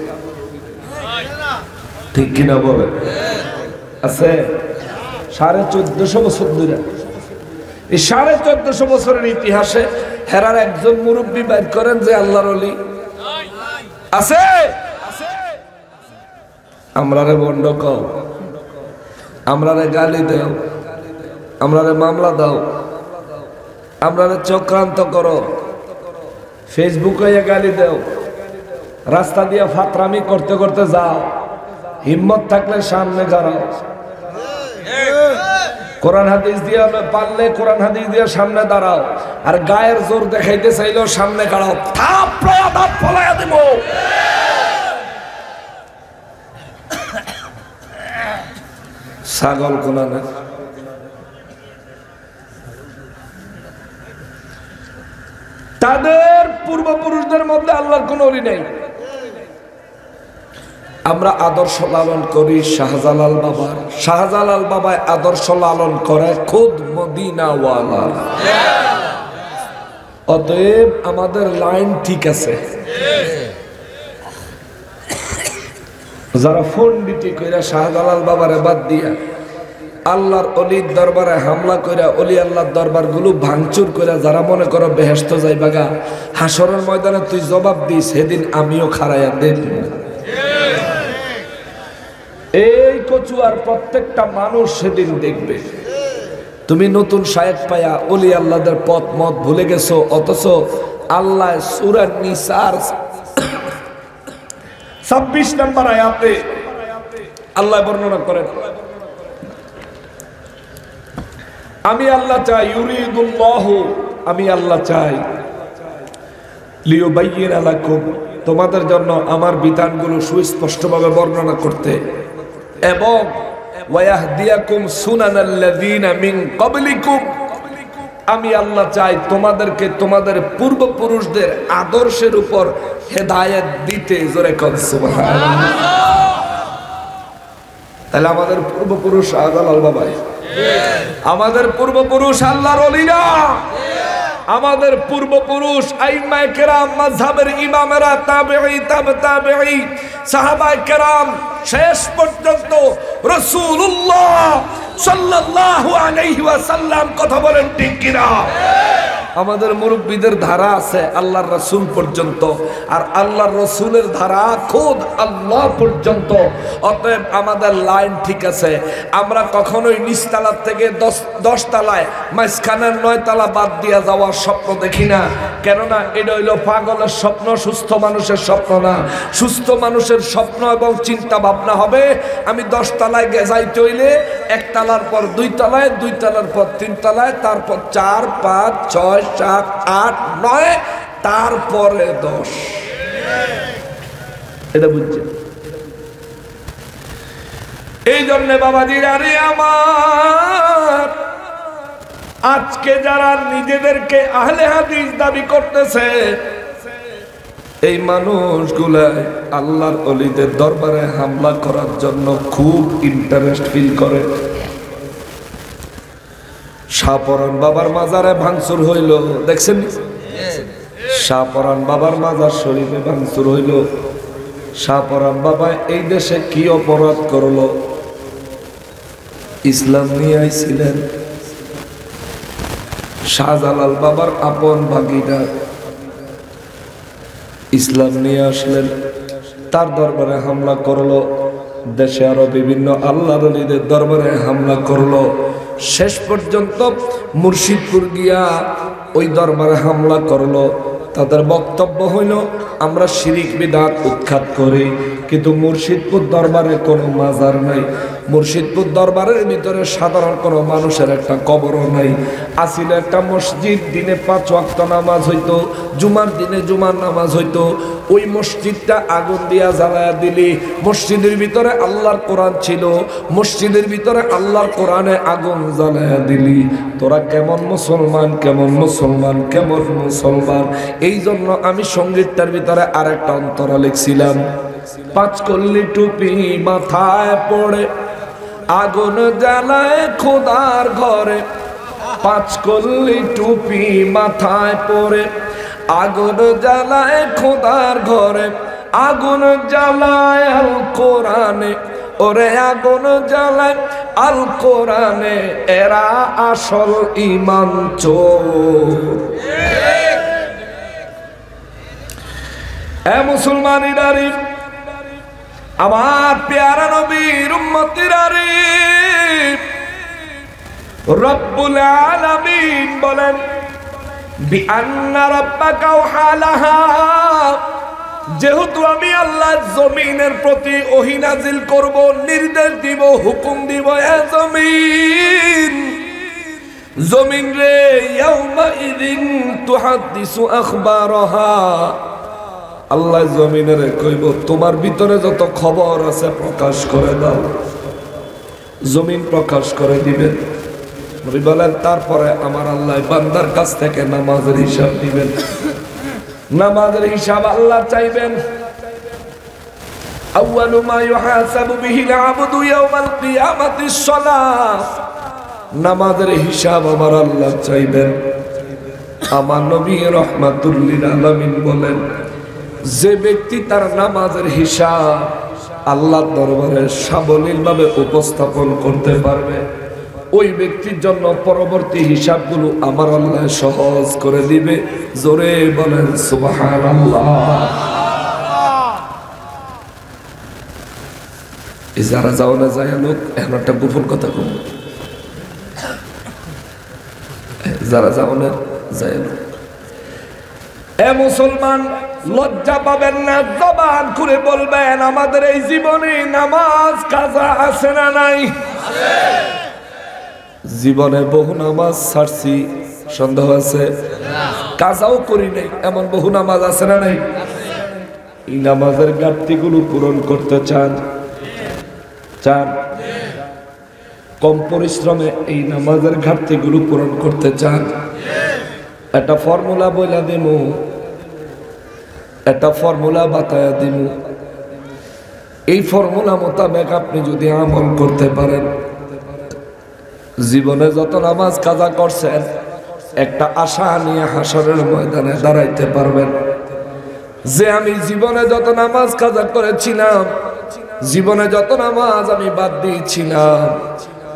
ঠিক কিনা বলে? আছে 1450 বছর ধরে। এই 1450 বছরের ইতিহাসে হেরার একজন মুরব্বী বাইর করেন যে আল্লাহর ওলি আছে? আমরারে বন্ড কও, আমরারে গালি দাও, আমরারে মামলা দাও, আমরারে চক্রান্ত করো, ফেসবুকে গালি দাও, রাস্তা দিয়ে ফাতরামি করতে করতে যাও, হিম্মত থাকলে সামনে দাঁড়াও। কোরআন হাদিস দিয়ে পারলে কোরআন হাদিস দিয়ে সামনে দাঁড়াও, আর গায়ের জোর দেখাইতে চাইলেও সামনে দাঁড়াও, থাপড়ায়া দাঁত ফলাইয়া দেব। ছাগল কোনানে তাদের পূর্বপুরুষদের মধ্যে আল্লাহর কোন ওলি নাই। আমরা আদর্শ লালন করি শাহজালাল বাবার। শাহজালাল বাবায় আদর্শ লালন করে খুদ মদিনাওয়ালা। অতএব আমাদের লাইন ঠিক আছে। যারা ফন্ডিটি কইরা শাহজালাল বাবারে বাদ দিয়া আল্লাহর অলির দরবারে হামলা কইরা অলি আল্লাহর দরবার গুলো ভাঙচুর কইরা যারা মনে করো বেহেশত যাইবাগা, হাসরের ময়দানে তুই জবাব দিস, সেদিন আমিও খাড়াইয়া দেব। এই কচুয়ার প্রত্যেকটা মানুষ সেদিন দেখবে তুমি নতুন শায়েখ পায়া অলি আল্লাহদের পথ মত ভুলে গেছো। অথচ আল্লাহ সূরা নিসার 26 নম্বর আয়াতে আল্লাহ বর্ণনা করেন, আমি আল্লাহ চাই, ইউরিদুল্লাহু, আমি আল্লাহ চাই, লিয়ুবাইয়িনা লাকুম, তোমাদের জন্য আমার বিধানগুলো সুস্পষ্টভাবে বর্ণনা করতে, এবং ওয়াহদিয়াকুম সুনানাল্লাযীনা মিন ক্বাবলিকুম, আমি আল্লাহ চাই তোমাদেরকে তোমাদের পূর্বপুরুষদের আদর্শের উপর হেদায়েত দিতে। জোরে কর সুবহানাল্লাহ। তাহলে আমাদের পূর্বপুরুষ শাহজালাল বাবাই, আমাদের পূর্বপুরুষ আল্লাহর ওলিরা, আমাদের পূর্বপুরুষ আইম্মায়ে কেরাম, মাযহাবের ইমামেরা, তাবেঈ, তাবেঈ, সাহাবায়ে কেরাম, শেষ পর্যন্ত রাসূলুল্লাহ সাল্লাল্লাহু আলাইহি ওয়াসাল্লাম। কথা বলেন ঠিক কিনা? আমাদের মুরব্বীদের ধারা আছে আল্লাহর রাসূল পর্যন্ত, আর আল্লাহর রাসূলের ধারা খোদ আল্লাহ পর্যন্ত। অতএব আমাদের লাইন ঠিক আছে। আমরা কখনোই নিচতলার থেকে 10 তলায় মাঝখানের 9 তলা বাদ দিয়া যাওয়ার স্বপ্ন দেখি না। কেননা এটা হইল পাগলের স্বপ্ন, সুস্থ মানুষের স্বপ্ন না। সুস্থ মানুষের স্বপ্ন এবং চিন্তা ভাবনা হবে আমি 10 তলায় যাইতে হইলে 1 তলার পর 2 তলায়, 2 তলার পর 3 তলায়, তারপর 4, 5, 6, 7, 8, 9, তারপরে 10। এটা বুঝছেন? এই জন্য বাবাজিরা রে আমার, আজকে যারা নিজেদেরকে আহলে হাদিস দাবি করতেছে, এই মানুষগুলা আল্লাহর ওলিদের দরবারে হামলা করার জন্য খুব ইন্টারেস্ট ফিল করে। শাহপরান বাবার মাজারে ভাঙচুর হইল, দেখছেন? শাহপরান বাবার মাজার শরীফে ভাঙচুর হইল। শাহপরান বাবা এই দেশে কি অপরাধ করলো? ইসলাম নিয়ে আইছিলেন। শাহজালাল বাবার আপন ভাগিদার ইসলাম নিয়ে আসলেন, তার দরবারে হামলা করলো। দেশে আরো বিভিন্ন আল্লাহর ওলিদের দরবারে হামলা করলো। শেষ পর্যন্ত মুর্শিদপুর গিয়া ওই দরবারে হামলা করলো। তাদের বক্তব্য হইল আমরা শিরিক বিদআত উৎখাত করি, কিন্তু মুর্শিদপুর দরবারে কোনো মাজার নাই। মুর্শিদপুর দরবারের ভিতরে সাধারণ কোনো মানুষের একটা কবরও নাই। আসিল একটা মসজিদ, দিনে 5 ওয়াক্ত নামাজ হইতো, জুমার দিনে জুমার নামাজ হইতো। ওই মসজিদটা আগুন দিয়া জ্বালায়া দিলি। মসজিদের ভিতরে আল্লাহর কোরআন ছিল, মসজিদের ভিতরে আল্লাহর কোরআনে আগুন জ্বালায়া দিলি। তোরা কেমন মুসলমান, কেমন মুসলমান, কেমন মুসলমান। এই জন্য আমি সঙ্গীতটার ভিতরে আরেকটা অন্তরা লিখছিলাম, 5 কল্লি টুপি মাথায় পড়ে আগুন জ্বালায় খোদার ঘরে। 5 কল্লি টুপি মাথায় পড়ে আগুন জ্বালায় খোদার ঘরে। আগুন জ্বালায় আল কোরআনে, ওরে আগুন জ্বালায় আল কোরআনে। এরা আসল ঈমান চোর। এ মুসলমানিরারি, আমার প্যারা নবীর উম্মতিরারি, রব্বুল আলামিন বলেন বিআন্না রাব্বাকা ওয়াহালাহা, যেহেতু আমি আল্লাহ জমিনের প্রতি ওহী নাজিল করব, নির্দেশ দিব, হুকুম দিব, এ জমিন, জমিন রে, ইয়াউমা ইদিন তুহাদ্দিসু আখবারহা, আল্লাহ জমিনের কইব তোমার ভিতরে যত খবর আছে প্রকাশ করে দাও। জমিন প্রকাশ করে দিবেন। নবী বলেন তারপরে আমার আল্লাহ বান্দার কাছ থেকে নামাজের হিসাব দিবেন। নামাজের হিসাব আল্লাহ চাইবেন। আউয়ালু মা ইউহাসাবু বিহিল আবদু ইয়াউমাল কিয়ামাতিস সালাহ, নামাজের হিসাব আমার আল্লাহ চাইবেন। আমার নবী রাহমাতুল লিল আলামিন বলেন, যে ব্যক্তি তার নামাজের হিসাব আল্লাহর দরবারে সাবলীলভাবে উপস্থাপন করতে পারবে, ওই ব্যক্তির জন্য পরবর্তী হিসাবগুলো আমার আল্লাহ সহজ করে দিবে। জোরে বলেন সুবহানাল্লাহ। যারা যাও না যায় লোক, এখন একটা গোপন কথা কম, যারা যাও না যায় লোক। এ মুসলমান, লজ্জা পাবেন না, জবান খুলে বলবেন আমাদের এই জীবনে নামাজ কাজা আছে না নাই? জীবনে বহু নামাজ ছাড়ছি, সন্দেহ আছে? কাজাও করি নাই, এমন বহু নামাজ আছে না নাই? এই নামাজের ঘাটতিগুলো পূরণ করতে চান? কম পরিশ্রমে এই নামাজের ঘাটতিগুলো পূরণ করতে চান? একটা ফর্মুলা বইলা দিমু, একটা ফর্মুলা বাতায়া দিমু। এই ফর্মুলা মোতাবেক আপনি যদি আমল করতে পারেন, জীবনে যত নামাজ কাজা করছেন একটা আশা নিয়ে হাসরের ময়দানে দাঁড়াইতে পারবেন, যে আমি জীবনে যত নামাজ কাজা করেছিলাম, জীবনে যত নামাজ আমি বাদ দিয়েছিলাম,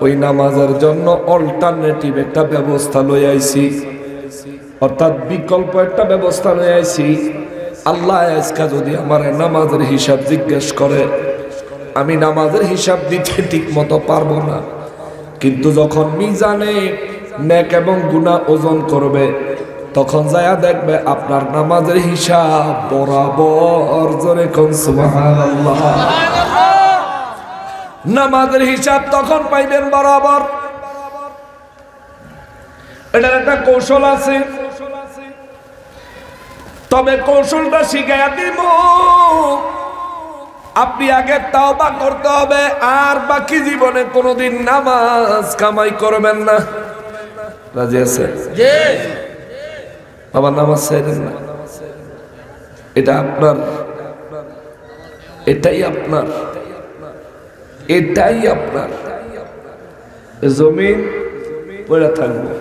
ওই নামাজের জন্য অল্টারনেটিভ একটা ব্যবস্থা লই আইছি, অর্থাৎ বিকল্প একটা ব্যবস্থা লই আইছি। আল্লাহ আজকে যদি আমার নামাজের হিসাব জিজ্ঞেস করে, আমি নামাজের হিসাব দিতে ঠিক মতো পারবো না, কিন্তু যখন মিজানে নেক এবং গুনাহ ওজন করবে, তখন যায়া দেখবে আপনার নামাজের হিসাব বরাবর। জোরে কোন সুবহানাল্লাহ। নামাজের হিসাব তখন পাইবেন বরাবর। এটার একটা কৌশল আছে, তবে কৌশলটা শিখাইয়া দিব। আপনি আগে তাওবা করতে হবে, আর বাকি জীবনে কোনোদিন নামাজ কামাই করবেন না। রাজি আছে? আবার নামাজ চাইলেন না, এটা আপনার, এটাই আপনার, এটাই আপনার। জমিন পড়ে থাকবে,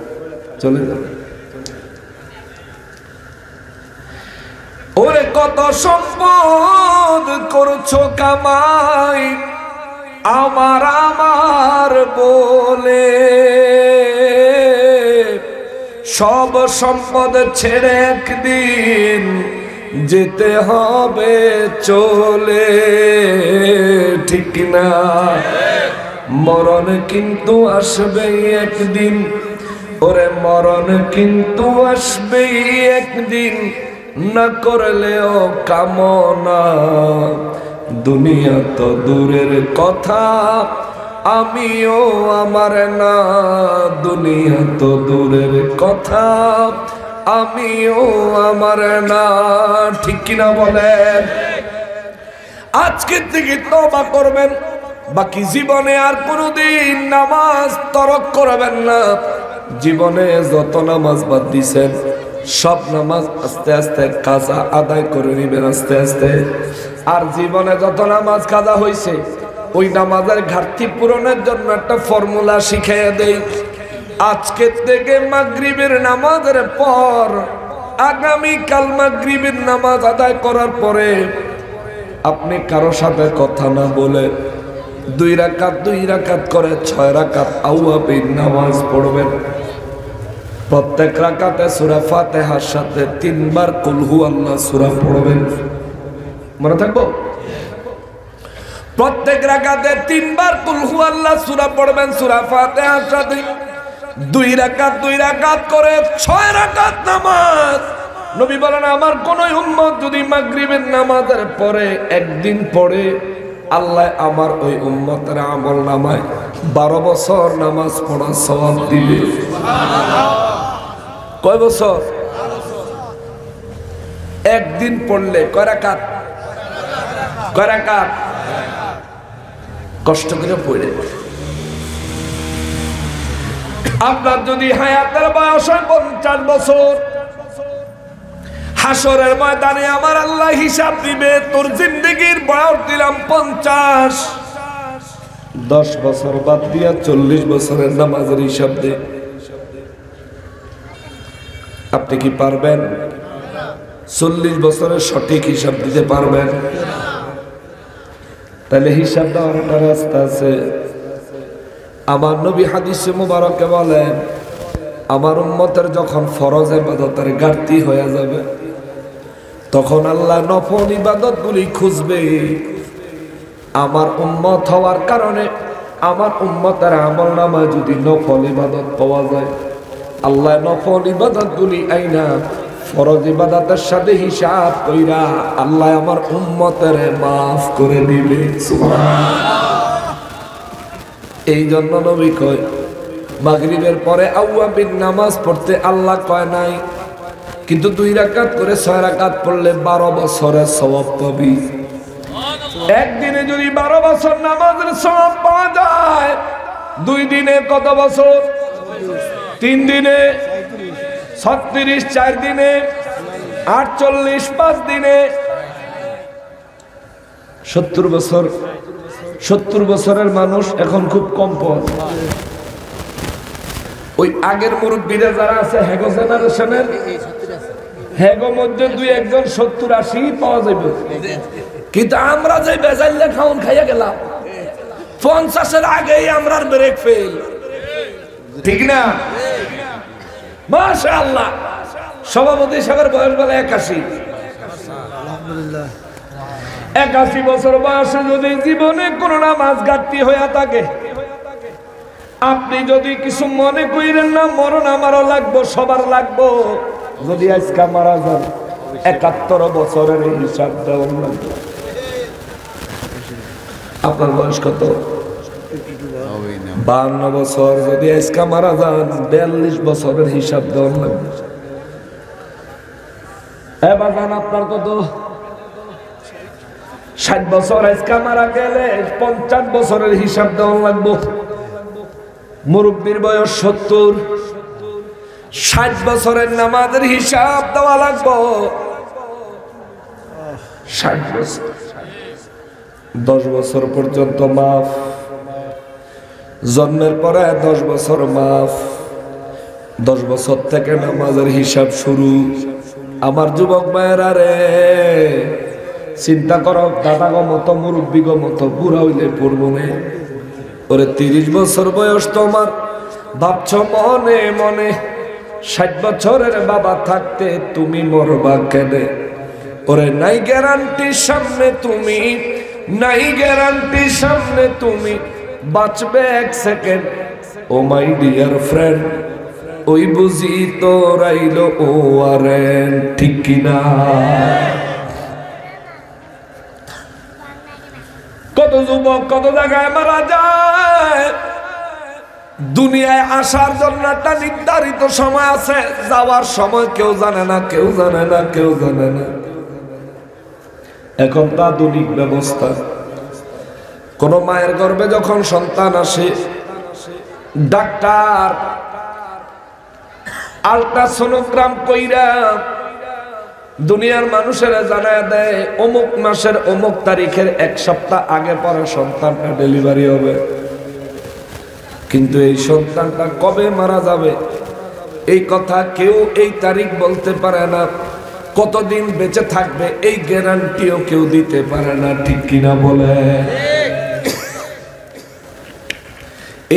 চলে যাবে। ওরে কত সম্পদ করছো কামাই আমার আমার বলে, সব সম্পদ ছেড়ে একদিন যেতে হবে চলে, ঠিক না? মরণ কিন্তু আসবেই একদিন, ওরে মরণ কিন্তু আসবেই একদিন, না করলেও কামনা। দুনিয়া তো দূরের কথা, আমিও আমার না, দুনিয়া তো দূরের কথা, আমিও আমার না। ঠিক কিনা বলেন? আজকে থেকে তওবা করবেন, বাকি জীবনে আর কোনোদিন নামাজ তরক করবেন না। জীবনে যত নামাজ বাদ দিছেন সব নামাজ আস্তে আস্তে কাজা আদায় করে নিবেন আস্তে আস্তে। আর জীবনে যত নামাজ কাজা হয়েছে ওই নামাজের ঘাটতি পূরণের জন্য একটা ফর্মুলা শিখিয়ে দেই। আজকে থেকে মাগরিবের নামাজের পর আগামীকাল মাগরিবের নামাজ আদায় করার পরে আপনি কারো সাথে কথা না বলে 2 রাকাত করে 6 রাকাত আওয়াবিন নামাজ পড়বেন। প্রত্যেক রাকাতে সূরা ফাতিহার সাথে 3 বার কুল হুয়াল্লাহ সূরা পড়বেন। মনে থাকবো? প্রত্যেক রাকাতে 3 বার কুল হুয়াল্লাহ সূরা পড়বেন সূরা ফাতিহার সাথে। 2 রাকাত করে 6 রাকাত নামাজ। নবী বলেন, আমার কোন উম্মত যদি মাগরিবের নামাজের পরে একদিন পড়ে, আল্লাহ আমার ওই উম্মতের আমল নামায় 12 বছর নামাজ পড়ার সওয়াব দিবে। কয় বছর? একদিন পড়লে কয় রাকাত? কয় রাকাত? কষ্ট করে পড়ে। আপনার যদি হায়াতের বয়স হয় 50 বছর, হাসরের ময়দানে আমার আল্লাহ হিসাব দিবে, তোর জিন্দেগির বয়স দিলাম 50, 10 বছর বাদ দিয়া 40 বছরের নামাজের হিসাব দে। আপনি কি পারবেন? 40 বছরের সঠিক হিসাব দিতে পারবেন? তাহলে হিসাব দেওয়ার একটা রাস্তা আছে। আমার নবী হাদিসে মুবারকে বলেন, আমার উম্মতের যখন ফরজ ইবাদতের ঘাটতি হয়ে যাবে তখন আল্লাহ নফল ইবাদতগুলি খুঁজবে। আমার উম্মত হওয়ার কারণে আমার উম্মতের আমলনামায় যদি নফল ইবাদত পাওয়া যায়, আল্লাহ নফল ইবাদতগুলি আইনা ফরজ ইবাদতের সাথে হিসাব কইরা আল্লাহ আমার উম্মতের মাফ করে দিবে। এই জন্য নবী কয়, মাগরিবের পরে আওয়াবিন নামাজ পড়তে আল্লাহ কয় নাই, কিন্তু 2 রাকাত করে 6 রাকাত পড়লে 12 বছরের সওয়াব পাবি। একদিনে যদি 12 বছর নামাজের সওয়াব পাওয়া যায়, 2 দিনে কত বছর? 3 দিনে 36, 4 দিনে 48, 5 দিনে 70 বছর। 70 বছরের মানুষ এখন খুব কম পাওয়া যায়। ওই আগের মুরব্বীরা যারা আছে হেগো জেনারেশনের, হেগো মধ্যে 2-1 জন 70-80 পাওয়া যাবে। কিন্তু আমরা যে বেজাইলে খাউন খাইয়া গেলাম, 50-এর আগেই আমরার ব্রেক ফেল। ঠিক না? মাশাআল্লাহ। সভাপতি সাহেবের বয়স বলে 81। আলহামদুলিল্লাহ। 81 বছর বয়সে যদি জীবনে কোনো নামাজ ঘাটতি হইয়া থাকে, আপনি যদি কিছু মনে করেন না, মরণ আমারও লাগবো, সবার লাগবো। যদি আজকে মারা যান 71 বছরের হিসাব দেওয়ার লাগবে। আপনার বয়স কত? 52 বছর। যদি আজকে মারা যান 42 বছরের হিসাব দেওয়ার লাগবে। এবার যান আপনার কত? 60 বছর। আজকে মারা গেলে 50 বছরের হিসাব দেওয়ার লাগবে। মুরব্বীর বয়স 70, 60 বছরের নামাজের হিসাব দেওয়া লাগবে। 60 বছর। 10 বছর পর্যন্ত মাফ। জন্মের পরে 10 বছর মাফ। 10 বছর থেকে নামাজের হিসাব শুরু। আমার যুবক ভাইয়েরা রে, চিন্তা করো, দাদা গো মতো মুরব্বী গো মতো বুড়া হইলে পড়বো না। ওরে 30 বছর বয়স তোমার, ভাবছ মনে মনে 60 বছরের বাবা থাকতে তুমি মরবা কেনে? ওরে নাই গ্যারান্টি সামনে তুমি, নাই গ্যারান্টি সামনে তুমি বাঁচবে 1 second. Oh my dear friend, ওই বুঝি তো রাইল ও আরেন। ঠিক কিনা? কত যুবক কত জায়গায় মারা যায়। দুনিয়ায় আসার জন্য একটা নির্ধারিত সময় আছে, যাওয়ার সময় কেউ জানে না, কেউ জানে না, কেউ জানে না। এখন তো আধুনিক ব্যবস্থা। কোন মায়ের গর্ভে যখন সন্তান আসে, ডাক্তার আল্ট্রাসোনোগ্রাম কইরা দুনিয়ার মানুষেরা জানায় দেয় অমুক মাসের অমুক তারিখের 1 সপ্তাহ আগে পরে সন্তানটা ডেলিভারি হবে। কিন্তু এই সন্তানটা কবে মারা যাবে এই কথা কেউ এই তারিখ বলতে পারে না। কতদিন বেঁচে থাকবে এই গ্যারান্টিও কেউ দিতে পারে না, ঠিক কিনা বলে?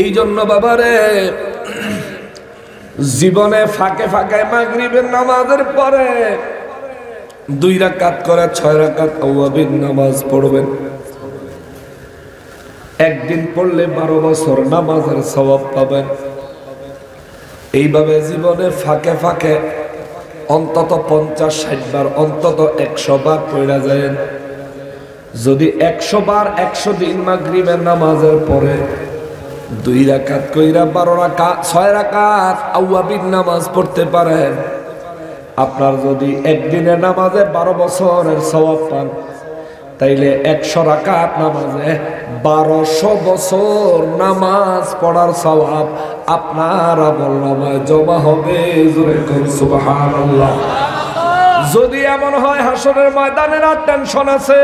এই জন্য বাবারে, জীবনে ফাঁকে ফাঁকে মাগরিবের নামাজের পরে 2 রাকাত করে 6 রাকাত আওয়াবিন নামাজ পড়বেন। একদিন পড়লে 12 বছর নামাজের সওয়াব পাবেন। এইভাবে জীবনে ফাঁকে ফাঁকে অন্তত 50-60 বার, অন্তত 100 বার পড়া যায়। যদি 100 বার 100 দিন মাগরিবের নামাজের পরে 2 রাকাত কইরা 12 রাকাত 6 রাকাত আওয়াবিন নামাজ পড়তে পারেন, আপনার যদি একদিনের নামাজে 12 বছরের সওয়াব পান, তাইলে 100 রাকাত নামাজে 1200 বছর নামাজ পড়ার সওয়াব আপনার আমলনামায় জমা হবে। জোরে কোন সুবহানাল্লাহ। যদি এমন হয় হাসরের ময়দানে আর টেনশন আছে,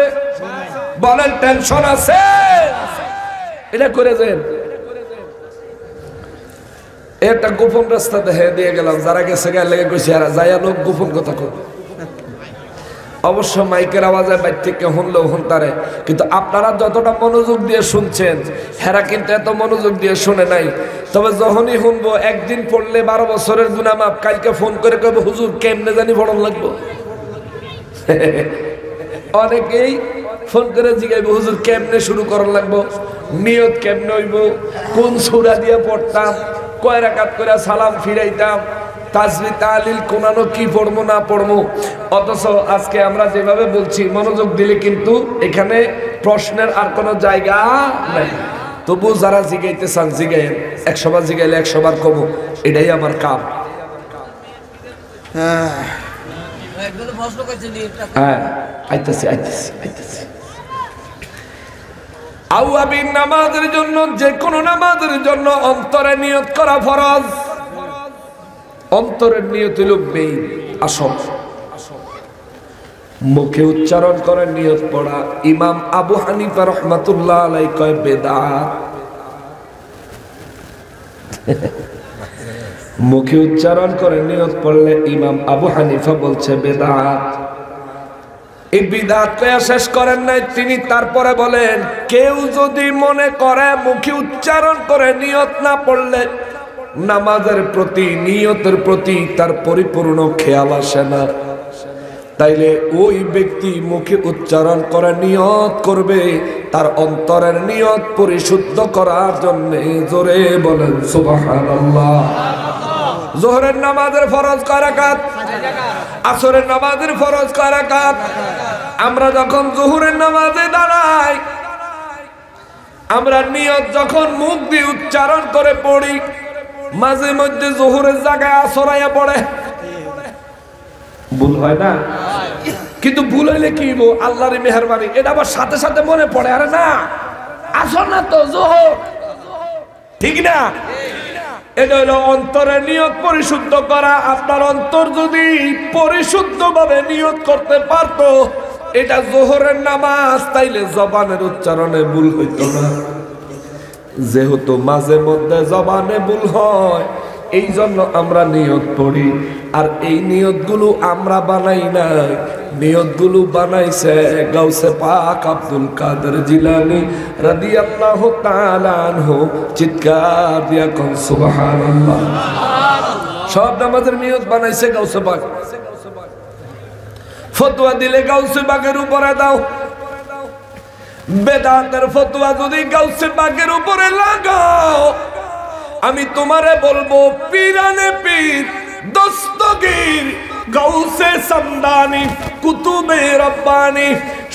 বলেন টেনশন আছে? এটা করে দেন। একটা গোপন রাস্তা দেখে দিয়ে গেলাম, যারা গেছে গায়ে লেগে কইছে আর যাইয়া লোক গোপন কথা কই। অবশ্য মাইকের আওয়াজে বাইর থেকে শুনলেও শুনতারে, কিন্তু আপনারা যতটা মনোযোগ দিয়ে শুনছেন হেরা কিন্তু এত মনোযোগ দিয়ে শুনে নাই। তবে যখনই শুনবো একদিন পড়লে 12 বছরের গুনাহ মাফ, কালকে ফোন করে কইবো হুজুর কেমনে জানি পড়ন লাগবো। অনেকেই ফোন করে জিগাইবো হুজুর কেমনে শুরু করার লাগবো, নিয়ত কেমনে হইব, কোন সূরা দিয়ে পড়তাম, কয় রাকাত করে সালাম ফিরাইতাম, তাসবিহ তাহলিল কোনানো কি পড়বো না পড়বো। অথচ আজকে আমরা যেভাবে বলছি মনোযোগ দিলে কিন্তু এখানে প্রশ্নের আর কোনো জায়গা নাই। তবু যারা জিগাইতে চান জিগাইন, 100 বার জিগাইলে 100 বার কমো, এটাই আমার কাম। হ্যাঁ, আইতাছি। আওয়াবিন নামাজের জন্য, যে কোনো নামাজের জন্য অন্তরে নিয়ত করা ফরজ। অন্তরের নিয়ত হইল মেইন আসল। মুখে উচ্চারণ করে নিয়ত পড়া ইমাম আবু হানিফা রাহমাতুল্লাহ আলাইহি কয় বেদাত। মুখে উচ্চারণ করে নিয়ত পড়লে ইমাম আবু হানিফা বলছে বেদাত। এই বিদআত কয়া শেষ করেন নাই তিনি, তারপরে বলেন কেউ যদি মনে করে মুখে উচ্চারণ করে নিয়ত না পড়লে নামাজের প্রতি, নিয়তের প্রতি তার পরিপূর্ণ খেয়াল আসে না, তাইলে ওই ব্যক্তি মুখে উচ্চারণ করে নিয়ত করবে তার অন্তরের নিয়ত পরিশুদ্ধ করার জন্য। জোরে বলেন সুবহানাল্লাহ। যোহরের নামাজের ফরজ কয় রাকাত, আসরের নামাজের ফরজ কয় রাকাত। আমরা যখন যোহরের নামাজে দাঁড়াই, আমরা নিয়ত যখন মুখ দিয়ে উচ্চারণ করে পড়ি, মাঝে মধ্যে যোহরের জায়গায় আসর আইয়া পড়ে, ভুল হয় না? কিন্তু ভুল হইলে কি আল্লাহর মেহেরবানি, এটা আবার সাথে সাথে মনে পড়ে, আরে না আসর না তো যোহর, ঠিক না? এটা হলো অন্তরের নিয়ত পরিশুদ্ধ করা। আপনার অন্তর যদি পরিশুদ্ধ ভাবে নিয়ত করতে পারতো এটা যোহরের নামাজ, তাইলে জবানের উচ্চারণে ভুল হইতো না। যেহেতু মাঝে মধ্যে জবানে ভুল হয়, এই জন্য আমরা নিয়ত পড়ি। আর এই নিয়তগুলো আমরা বানাই না, নিয়তগুলো বানাইছে গাউসে পাক আব্দুল কাদের জিলানী রাদিয়াল্লাহু তাআলা আনহু। চিৎকার দিয়া কোন সুবহানাল্লাহ। সব নামাজের নিয়ত বানাইছে গাউসে পাক। ফতোয়া দিলে গাউসে পাকের উপরে দাও, বেদাতের ফতোয়া যদি গাউসে পাকের উপরে লাগাও, আমি তোমারে বলবো পীরানে পীর দস্তগীর গাউসে সামদানি কুতুবে রব্বানী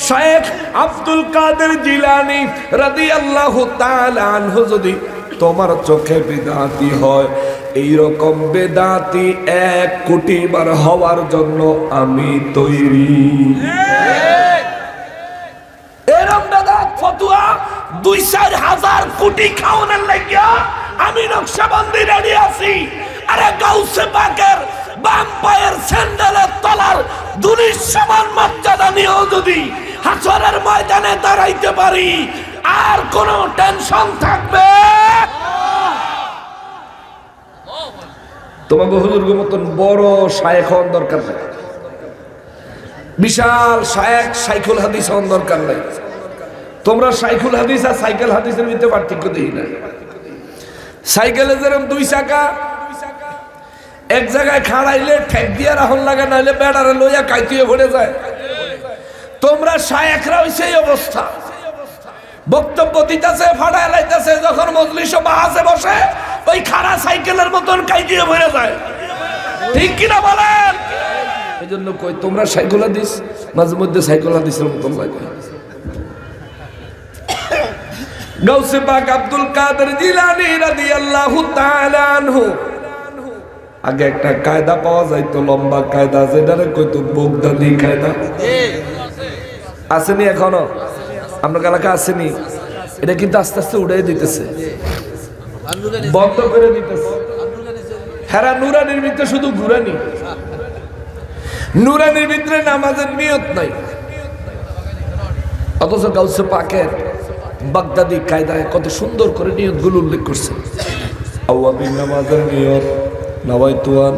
শেখ আব্দুল কাদের জিলানী রাদিয়াল্লাহু তাআলা আনহু যদি তোমার চোখে বিদাতি হয়, এইরকম বেদাতি 1 কোটি বার হওয়ার জন্য আমি তৈরি। এরকম বেদাত ফতোয়া 2-4 হাজার কোটি খাওয়ানোর লাগিয়া আমি নকশবন্দি রেডি আছি। আরে গাউসে পাকের বাম পায়ের স্যান্ডেলের তলার দুনির সমান মর্যাদা নিয়েও যদি হাসরের ময়দানে দাঁড়াইতে পারি, আর কোন টেনশন থাকবে? তোমাকে হুজুরের মতন বড় শায়েখ হওয়ার দরকার নাই, বিশাল শায়েখ শাইখুল হাদিস হওয়ার দরকার নাই। তোমরা শাইখুল হাদিস আর সাইকেল হাদিসের ভিতরে পার্থক্য দিই না। সাইকেলে যেরকম 2 চাকা, এক জায়গায় খাড়াইলে ঠেক দিয়ে রাখুন লাগে, নাইলে বেড়ারে লইয়া কাইতিয়ে ভরে যায়। তোমরা শায়েখরা হইছে এই অবস্থা, বক্তব্য দিতেছে, ফাটায় লাইতেছে, যখন মজলিস বাহাসে বসে ওই খাড়া সাইকেলের মতন কাইতিয়ে ভরে যায়। ঠিক কিনা বলেন? এই জন্য কই তোমরা সাইকেল হাদিস মাঝে মধ্যে সাইকেল হাদিসের মতন লাগে। গাউসে পাক আব্দুল কাদের জিলানী রাদিয়াল্লাহু তাআলা আনহু আগে একটা কায়দা পাওয়া যাইতো, লম্বা কায়দা, যেটারে কইতো বগদাদি কায়দা। আসেনি এখনো? আপনার এলাকা আসেনি? এটা কিন্তু আস্তে আস্তে উড়াই দিতেছে, বন্ধ করে দিতেছে। হেরা নুরানির ভিতরে শুধু ঘুরানি, নুরানির ভিতরে নামাজের নিয়ত নাই, অথচ গাউসে পাকের বাগদাদি কায়দায় কত সুন্দর করে নিয়তগুলো উল্লেখ করছে। আওয়াবিন নামাজের নিয়ত, নাওয়াইতু আন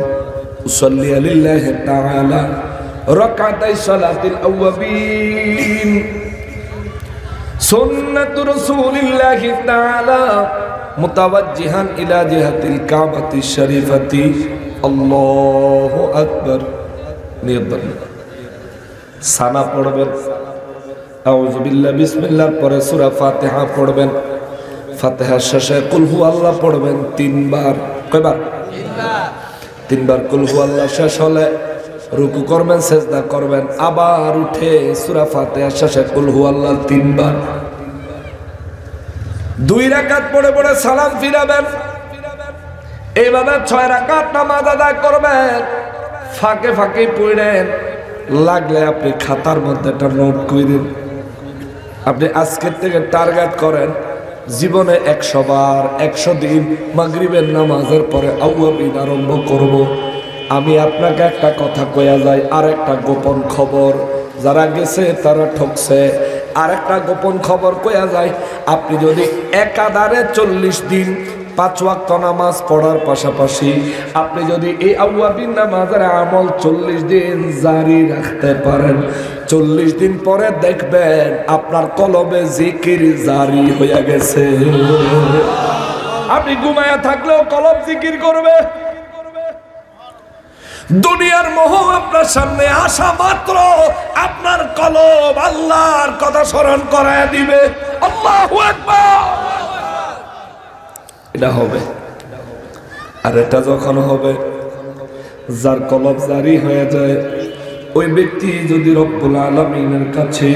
উসাল্লি লিল্লাহি তাআলা রাকাতাই সালাতিল আওয়াবিন সুন্নাতু রাসূলিল্লাহি তাআলা মুতাওয়াজ্জিহান ইলা জিহাতিল কাবাতি শরীফাতি আল্লাহু আকবার। নিয়ত সানা পড়বেন, আউযু বিল্লাহি বিসমিল্লাহর পরে সূরা ফাতিহা পড়বেন, ফাতিহার শেষে কুল হু আল্লাহ পড়বেন 3 বার। কয়বার? 3 বার কুল হু আল্লাহ শেষ হলে রুকু করবেন, সিজদা করবেন, আবার উঠে সূরা ফাতিহার শেষে কুল হু আল্লাহ 3 বার। 2 রাকাত পড়ে পড়ে সালাম ফিরাবেন। এইভাবে 6 রাকাত নামাজ আদায় করবেন। ফাঁকে ফাঁকে পড়েন, লাগলে আপনি খাতার মধ্যে একটা নোট করেন। আপনি আজকের থেকে টার্গেট করেন, জীবনে 100 বার 100 দিন মাগরিবের নামাজের পরে আওয়াবিন আরম্ভ করব। আমি আপনাকে একটা কথা কইয়া যাই, আর একটা গোপন খবর, যারা গেছে তারা ঠকছে। আর একটা গোপন খবর কইয়া যায়, আপনি যদি একাধারে 40 দিন 5 ওয়াক্ত নামাজ পড়ার পাশাপাশি আপনি যদি এই আওয়াবিন নামাজের আমল 40 দিন জারি রাখতে পারেন, 40 দিন পরে দেখবেন আপনার কলবে জিকির জারি হয়ে গেছে। আপনি ঘুমায়া থাকলেও কলব জিকির করবে। দুনিয়ার মোহ আপনার সামনে আসা মাত্র আপনার কলব আল্লাহর কথা স্মরণ করায় দিবে। আল্লাহু আকবার। এটা হবে। আর এটা যখন হবে, যার কলব জারি হয়ে যায়, ওই ব্যক্তি যদি রব্বুল আলামিনের কাছে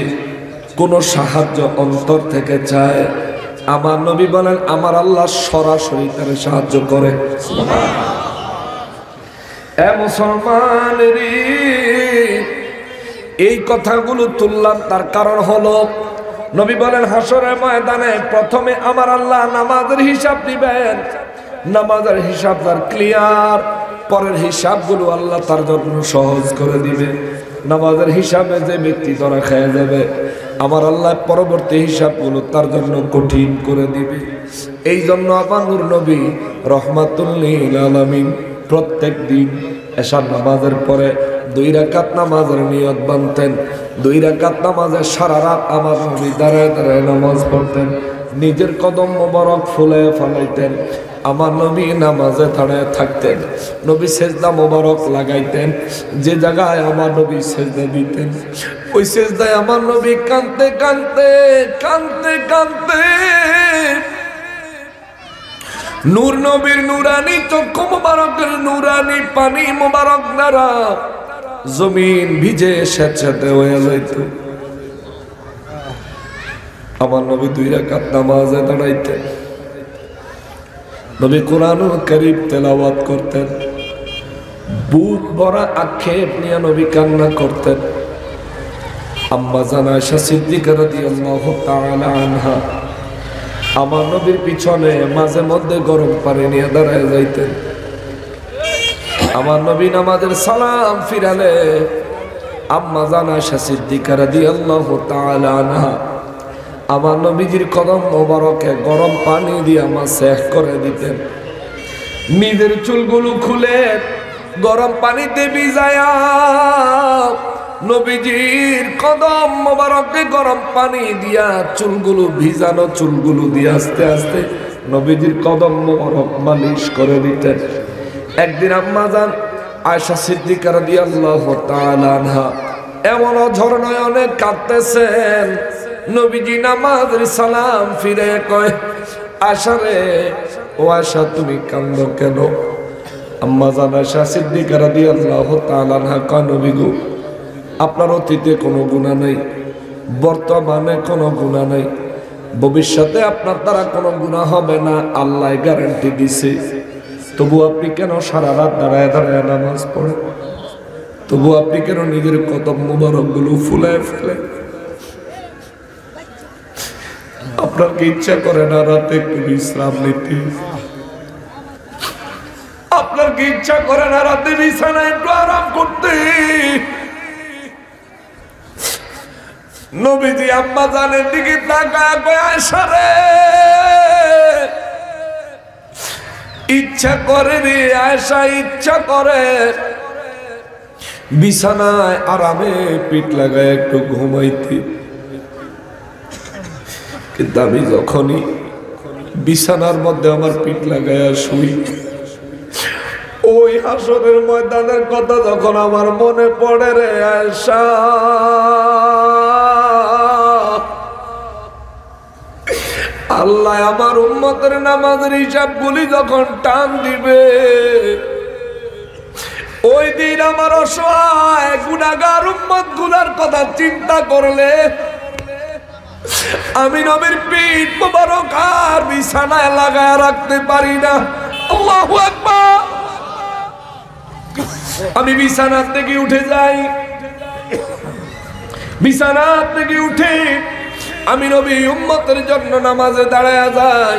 কোনো সাহায্য অন্তর থেকে চায়, আমার নবী বলেন আমার আল্লাহ সরাসরি তার সাহায্য করে। মুসলমানেরই এই কথাগুলো তুললাম, তার কারণ হলো নবী বলেন হাসরের ময়দানে প্রথমে আমার আল্লাহ নামাজের হিসাব দিবেন। নামাজের হিসাব তার ক্লিয়ার, পরের হিসাবগুলো আল্লাহ তার জন্য সহজ করে দিবে। নামাজের হিসাবে যে ব্যক্তি ধরা খেয়ে যাবে, আমার আল্লাহ পরবর্তী হিসাবগুলো তার জন্য কঠিন করে দিবে। এই জন্য আমার নূর নবী রহমাতুল লিল আলামিন প্রত্যেক দিন এশার নামাজের পরে 2 রাকাত নামাজের নিয়ত বানতেন। 2 রাকাত নামাজে সারা রাত আমার নবী দাঁড়ায় দাঁড়ায় নামাজ পড়তেন। নিজের কদম মোবারক ফুলে ফলাইতেন। আমার নবী নামাজে দাঁড়ায় থাকতেন। নবী সেজদা মোবারক লাগাইতেন। যে জায়গায় আমার নবী সেজদা দিতেন, ওই সেজদায় আমার নবী কাঁদতে কাঁদতে কাঁদতে কাঁদতে নূর নবীর নুরানি চক্ষু মোবারকের নুরানি পানি মোবারক দ্বারা জমিন ভিজে স্যাঁতস্যাঁতে হয়ে যাইত। আমার নবী 2 রাকাত নামাজে দাঁড়াইতেন, নবী কোরআনুল কারীম তেলাওয়াত করতেন, বুক ভরা আক্ষেপ নিয়ে নবী কান্না করতেন। আম্মা জান আয়েশা সিদ্দিকা রাদিয়াল্লাহু তাআলা আনহা আমার নবীর পিছনে মাঝে মধ্যে গরম পানি নিয়ে দাঁড়ায় যাইতেন। আমার নবী নামাজের সালাম ফিরালে আম্মা জান আয়েশা সিদ্দিকা রাদিয়াল্লাহু তাআলা আনহা আমার নবীজির কদম মোবারকে গরম পানি দিয়ে মাসেহ করে দিতেন। নিজের চুলগুলো খুলে গরম পানিতে ভিজায়া নবীজির কদম মোবারকে গরম পানি দিয়া চুলগুলো ভিজানো চুলগুলো দিয়ে আস্তে আস্তে নবীজির কদম মোবারক মালিশ করে দিতেন। একদিন আম্মা জান আয়েশা সিদ্দিকা রাদিয়াল্লাহু তাআলা আনহা এমন ঝরনায় অনেক কাঁদতেছেন। নবীজি নামাজের সালাম ফিরে কয়, আয়েশা রে, ও আয়েশা তুমি কান্দো কেন? আম্মা জান আয়েশা সিদ্দিকা রাদিয়াল্লাহু তাআলা আনহা কয়, নবী গো, আপনার অতীতে কোনো গুনাহ নাই, বর্তমানে কোনো গুনাহ নাই, ভবিষ্যতে আপনার দ্বারা কোনো গুনাহ হবে না, আল্লাহ গ্যারান্টি দিছে। তবু আপনি কেন সারা রাত দাঁড়ায় দাঁড়ায় নামাজ পড়েন? তবু আপনি কেন নিজের কদম মোবারক গুলো ফুলায় ফেলেন? আপনার কি ইচ্ছা করে না রাতে একটু বিশ্রাম নিতে? আপনার কি ইচ্ছা করে না রাতে বিছানায় একটু আরাম করতে? নবীজি আম্মা জানের দিকে তাকায় কয়, আয়েশা রে, ইচ্ছা করে রে আয়েশা, ইচ্ছা করে বিছানায় আরামে পিঠ লাগায় একটু ঘুমাইতে, কিন্তু আমি যখনই বিছানার মধ্যে আমার পিঠ লাগায় শুই, ওই হাসরের ময়দানের কথা যখন আমার মনে পড়ে রে আয়েশা, আল্লাহ আমার উম্মতের নামাজের হিসাবগুলি যখন টান দিবে, ওই দিন আমার অসহায় গুনাহগার উম্মত গুলার কথা চিন্তা করলে আমি নবীর পিঠ মোবারক আর বিছানায় লাগায় রাখতে পারি না। আল্লাহু আকবার। আমি বিছানা থেকে উঠে যাই, বিছানা থেকে উঠে আমি নবী উম্মতের জন্য নামাজে দাঁড়ায়া যাই।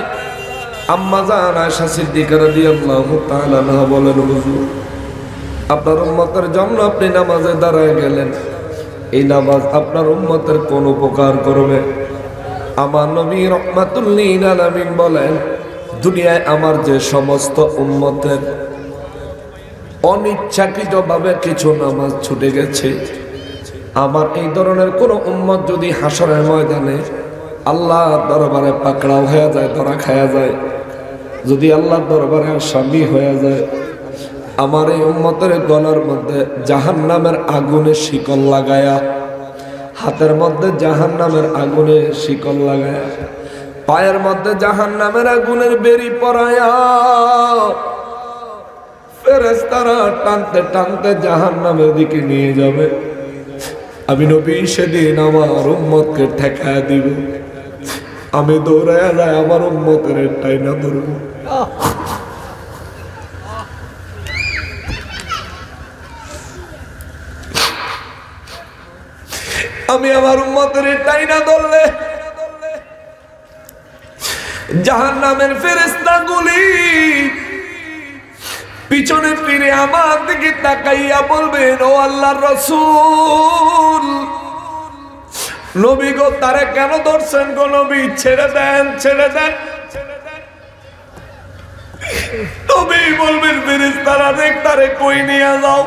আম্মা জান আয়েশা সিদ্দিকা রাদিয়াল্লাহু তাআলা আনহা বলেন, হুজুর, আপনার উম্মতের জন্য আপনি নামাজে দাঁড়ায় গেলেন, এই নামাজ আপনার উম্মতের কোন উপকার করবে? আমার নবী রাহমাতুল লিল আলামিন বলেন, দুনিয়ায় আমার যে সমস্ত উম্মতের অনিচ্ছাকৃতভাবে কিছু নামাজ ছুটে গেছে, আমার এই ধরনের কোন উম্মত যদি হাসরের ময়দানে আল্লাহ দরবারে পাকড়াও হয়ে যায়, ধরা খায়া যায়, যদি আল্লাহ দরবারে আসামি হয়ে যায়, আমার এই উম্মতের গলার মধ্যে জাহান্নামের আগুনে শিকল লাগায়া, হাতের মধ্যে জাহান্নামের আগুনে শিকল লাগায়া, পায়ের মধ্যে জাহান্নামের আগুনের বেরি পরায়া, ফেরেশতারা টানতে টানতে জাহান্নামের দিকে নিয়ে যাবে। আমি নবী সেদিন আমার উম্মতকে ঠেকায়া দিব, আমি দৌড়ায়া যাই আমার উম্মতের টাইনা ধরব। আমি আমার উম্মতের টাইনা ধরলে জাহান্নামের ফেরেশতাগুলি পিছনে ফিরে আমার দিকে তাকাইয়া বলবেন, ও আল্লাহর রাসূল, নবী গো, তারে কেন ধরছেন গো নবী? ছেড়ে দেন, ছেড়ে দেন। নবী বলবেন, ফেরেশতারা দেখ তারে কই নিয়ে যাও।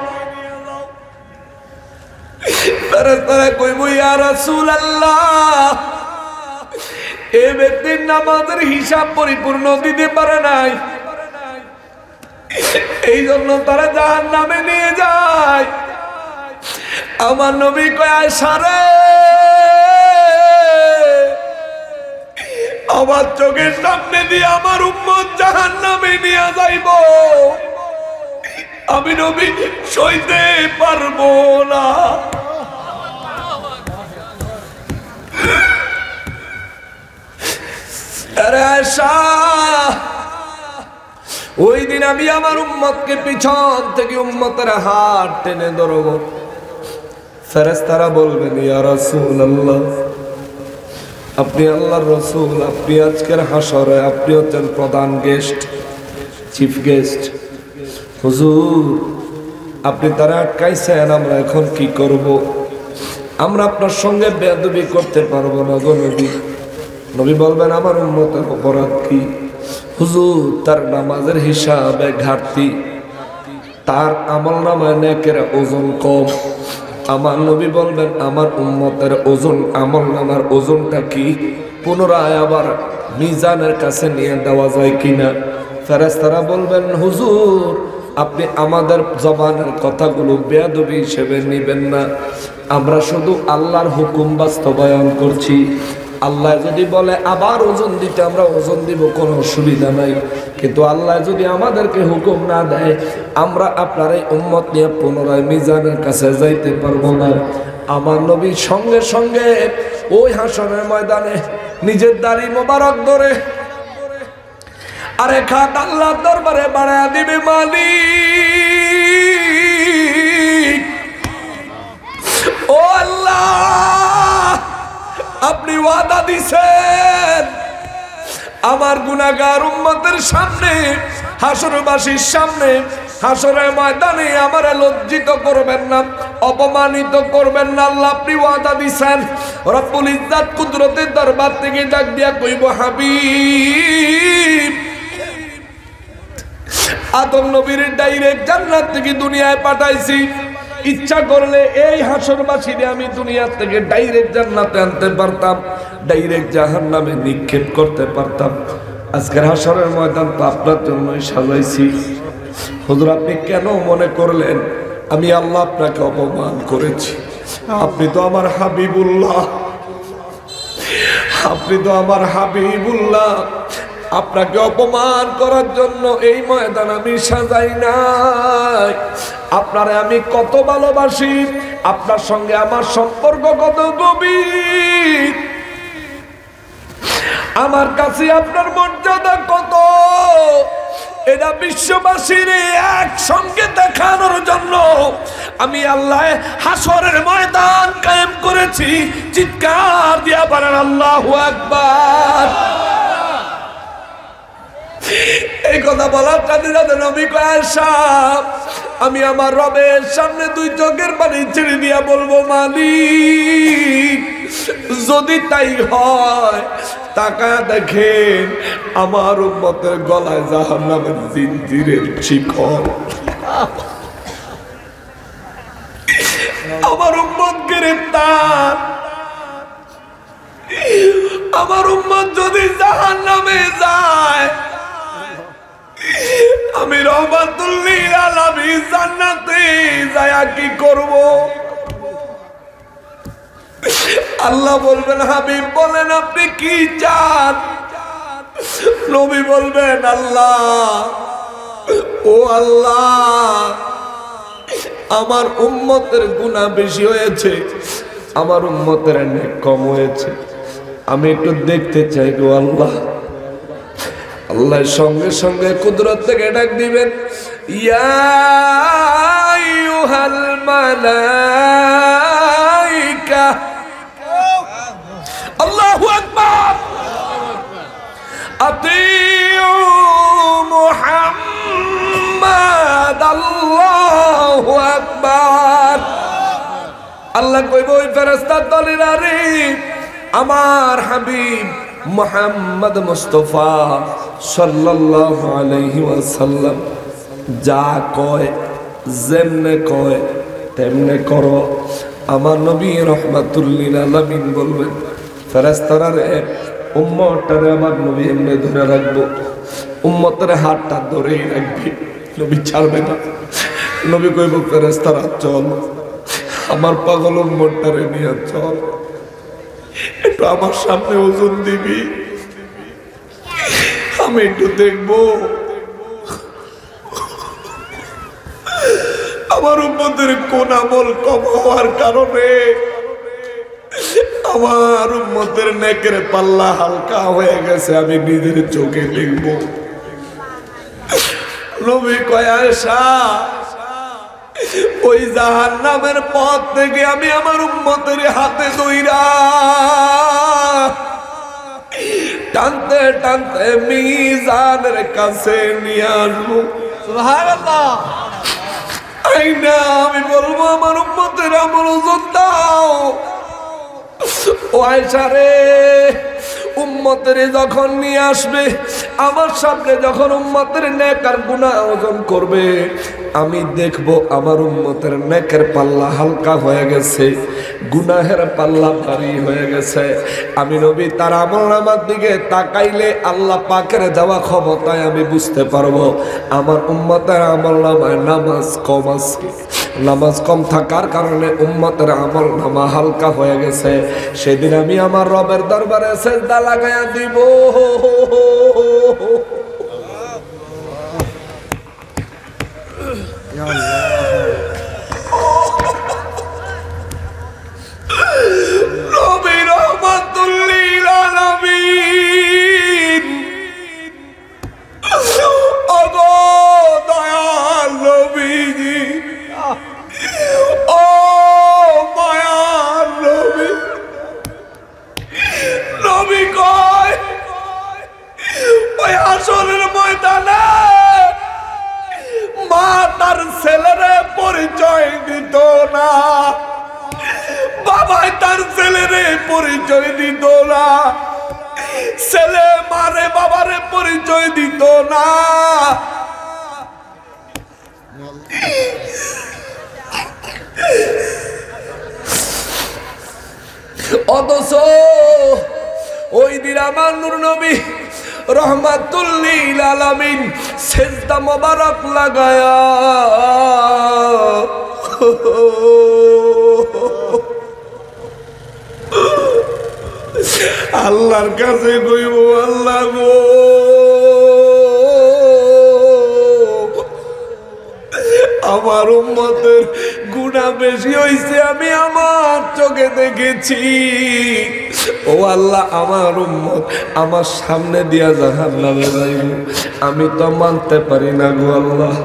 ফেরেশতারা কইব, ইয়া রাসূলুল্লাহ, এই ব্যক্তির নামাজের হিসাব পরিপূর্ণ দিতে পারে নাই, এই জন্য তারা জাহান্নামে নিয়ে যায়। আমার নবী কয়, আয়েশা রে, আমার চোখের সামনে দিয়ে আমার উম্মত জাহান্নামে নিয়ে যাইব, আমি নবী সইতে পারবো না। আরে আয়েশা, ওই দিন আমি আমার উম্মতকে পিছন থেকে উম্মতের হাত টেনে ধরব। ফেরেশতারা বলবেন, ইয়া রাসূলুল্লাহ, আপনি আল্লাহর রাসূল, আপনি আজকের হাসরে আপনি হচ্ছেন প্রধান গেস্ট, চিফ গেস্ট। হুজুর, আপনি তারা আটকাইছেন, আমরা এখন কি করব? আমরা আপনার সঙ্গে বেয়াদবি করতে পারবো না গো নবী। নবী বলবেন, আমার উম্মতের অপরাধ কি? হুজুর, তার নামাজের হিসাবে ঘাটতি, তার আমল নামায় নেকের ওজন কম। আমার নবী বলবেন, আমার উম্মতের ওজন, আমল নামার ওজনটা কি পুনরায় আবার মিজানের কাছে নিয়ে দেওয়া যায় কিনা? ফেরেশতারা বলবেন, হুজুর, আপনি আমাদের জবানের কথাগুলো বেয়াদবি হিসেবে নেবেন না, আমরা শুধু আল্লাহর হুকুম বাস্তবায়ন করছি। আল্লাহ যদি বলে আবার ওজন দিতে, আমরা ওজন দিব, কোনো অসুবিধা নাই। কিন্তু আল্লাহ যদি আমাদেরকে হুকুম না দেয়, আমরা আপনার এই উম্মত নিয়ে পুনরায় মিজানের কাছে যাইতে পারবো না। আমার নবী সঙ্গে সঙ্গে ওই হাসরের ময়দানে নিজের দাড়ি মোবারক ধরে আরে খাত আল্লাহর দরবারে বাড়ায়া দিবে, মালিক ও আল্লাহ, আপনি ওয়াদা দিছেন আমার গুনাহগার উম্মতের সামনে, হাসরবাসীর সামনে, হাসরের ময়দানে আমারে লজ্জিত করবেন না, অপমানিত করবেন না। আল্লাহ আপনি ওয়াদা দিছেন। রব্বুল ইজ্জত কুদরতের দরবার থেকে ডাক দিয়া কইব, হাবিব, আদম নবীর ডাইরেক্ট জান্নাত থেকে দুনিয়ায় পাঠাইছি, ইচ্ছা করলে এই হাসরবাসীরে আমি দুনিয়া থেকে ডাইরেক্ট জান্নাতে আনতে পারতাম, ডাইরেক্ট জাহান্নামে নিক্ষেপ করতে পারতাম। আজকের হাসরের ময়দান তো আপনার জন্যই সাজাইছি। হুজুর, আপনি কেন মনে করলেন আমি আল্লাহ আপনাকে অপমান করেছি? আপনি তো আমার হাবিবুল্লাহ, আপনি তো আমার হাবিবুল্লাহ। আপনাকে অপমান করার জন্য এই ময়দান আমি সাজাই নাই। আপনারে আমি কত ভালোবাসি, আপনার সঙ্গে আমার সম্পর্ক কত গভীর, আমার কাছে আপনার মর্যাদা কত, এটা বিশ্ববাসীর একসঙ্গে দেখানোর জন্য আমি আল্লাহ হাসরের ময়দান কায়েম করেছি। চিৎকার দিয়া বলেন আল্লাহু আকবার। এই কথা বলার সাথে সাথে নবী কয়, আয়েশা, আমি আমার রবের সামনে দুই চোখের পানি ছেড়ে দিয়া বলবো, মালিক, যদি তাই হয় তাকায় দেখেন আমার উম্মতের গলায় জাহান্নামের জিনজিরের শিকল, আমার উম্মত গ্রেফতার। আমার উম্মত যদি জাহান্নামে যায়, আমি রহমাতুল লিল আলামিন জান্নাতে যায় কি করব? আল্লাহ বলবেন, হাবিব বলেন আপনি কি চান? নবী বলবেন, আল্লাহ, ও আল্লাহ, আমার উম্মতের গুনাহ বেশি হয়েছে, আমার উম্মতের নেক কম হয়েছে, আমি একটু দেখতে চাই গো আল্লাহ। আল্লাহ সঙ্গে সঙ্গে কুদরত থেকে ডাক দিবেন, ইয়া আইয়ুহাল মালাইকা, আল্লাহু আকবার, আতিউ মুহাম্মাদ, আল্লাহু আকবার। আল্লাহ কইব, ওই ফেরেশতার দলেরা রে, আমার হাবিব মুহাম্মদ মুস্তাফা সাল্লাল্লাহু আলাইহি ওয়াসাল্লাম যা কয়, যেমনে কয় তেমনে করো। আমার নবী রাহমাতুল লিল আলামিন বলবেন, ফেরেশতারা রে, উম্মতটারে আমার নবী এমনি ধরে রাখবো, উম্মতের হাতটা ধরেই রাখবি, নবী ছাড়বে না। নবী কইব, ফেরেশতারা চল, আমার পাগল উম্মতটারে নিয়ে চল, একটু আমার সামনে ওজন দিবি, আমি একটু দেখবো। আমার উম্মতের কোন আমল কম হওয়ার কারণে আমার উম্মতের নেকের পাল্লা হালকা হয়ে গেছে, আমি নিজের চোখে দেখব। নবী কয় আয়েশা, ওই জাহান্নামের পথ থেকে আমি আমার উম্মতের হাতে ধইরা টানতে টানতে মিজানের কাছে নিয়ে আসবো। সুবহানাল্লাহ। আইনা আমি বলবো আমার উম্মতের আমল ওজন দাও। ও আয়েশা রে, উম্মতের যখন নিয়ে আসবে আমার সামনে, যখন উম্মতের নেক আর গুনাহ ওজন করবে, আমি দেখব আমার উম্মতের নেকের পাল্লা হালকা হয়ে গেছে, গুনাহের পাল্লা ভারী হয়ে গেছে। আমি নবী তার আমলনামার দিকে তাকাইলে আল্লাহ পাকের দেওয়া ক্ষমতায় আমি বুঝতে পারবো আমার উম্মতের আমলনামায় নামাজ কম আছে। নামাজ কম থাকার কারণে উম্মতের আমলনামা হালকা হয়ে গেছে। সেদিন আমি আমার রবের দরবারে সিজদা লাগায়া দিব। নবী রাহমাতুল লিল আলামিন, ওগো দয়াল নবীজি, ও মায়ার নবী, নবী কয় ওই হাসরের ময়দানে মা তার ছেলেরে পরিচয় দিত না, বাবাই তার ছেলেরে পরিচয় দিত না, ছেলে মারে বাবারে পরিচয় দিত না। অথচ ওই দিন আমার নূর নবী রহমাতুল লিল আলামিন সিজদা মোবারক লাগায়া আল্লাহর কাছে কইব, আল্লাহ গো, আমার উম্মতের গুনাহ বেশি হইছে, আমি আমার চোখে দেখেছি। ও আল্লাহ, আমার উম্মত আমার সামনে দিয়া জাহান্নামে যাইব, আমি তো মানতে পারি না গো আল্লাহ।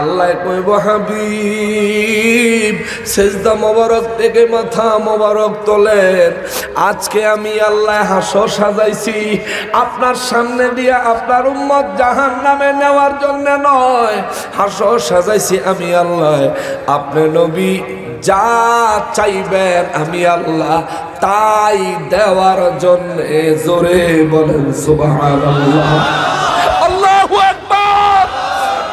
আল্লাহ কইব, হাবিব সিজদা মোবারক থেকে মাথা মোবারক তোলেন। আজকে আমি আল্লাহ হাসর সাজাইছি আপনার সামনে দিয়া আপনার উম্মত জাহান্নামে নেওয়ার জন্য নয়, হাসর সাজাইছি আমি আল্লাহ আপনি নবী যা চাইবেন আমি আল্লাহ তাই দেওয়ার জন্য। জোরে বলেন সুবহানাল্লাহ। আল্লাহু আকবার,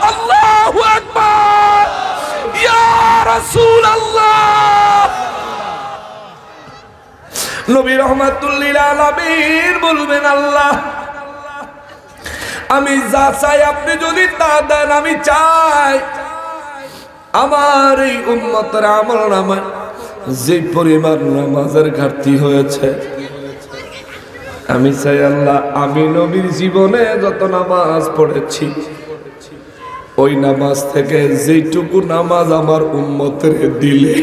আল্লাহু আকবার, ইয়া রাসূলুল্লাহ। নবী রাহমাতুল লিল আলামিন বলবেন, আল্লাহ আমি যা চাই আপনি যদি তা দেন, আমি চাই আমার এই উম্মতের আমলনামায় যে পরিমাণ নামাজের ঘাটতি হয়েছে, আমি চাই আল্লাহ আমি নবীর জীবনে যত নামাজ পড়েছি ওই নামাজ থেকে যেটুকু নামাজ আমার উম্মতের দিলে,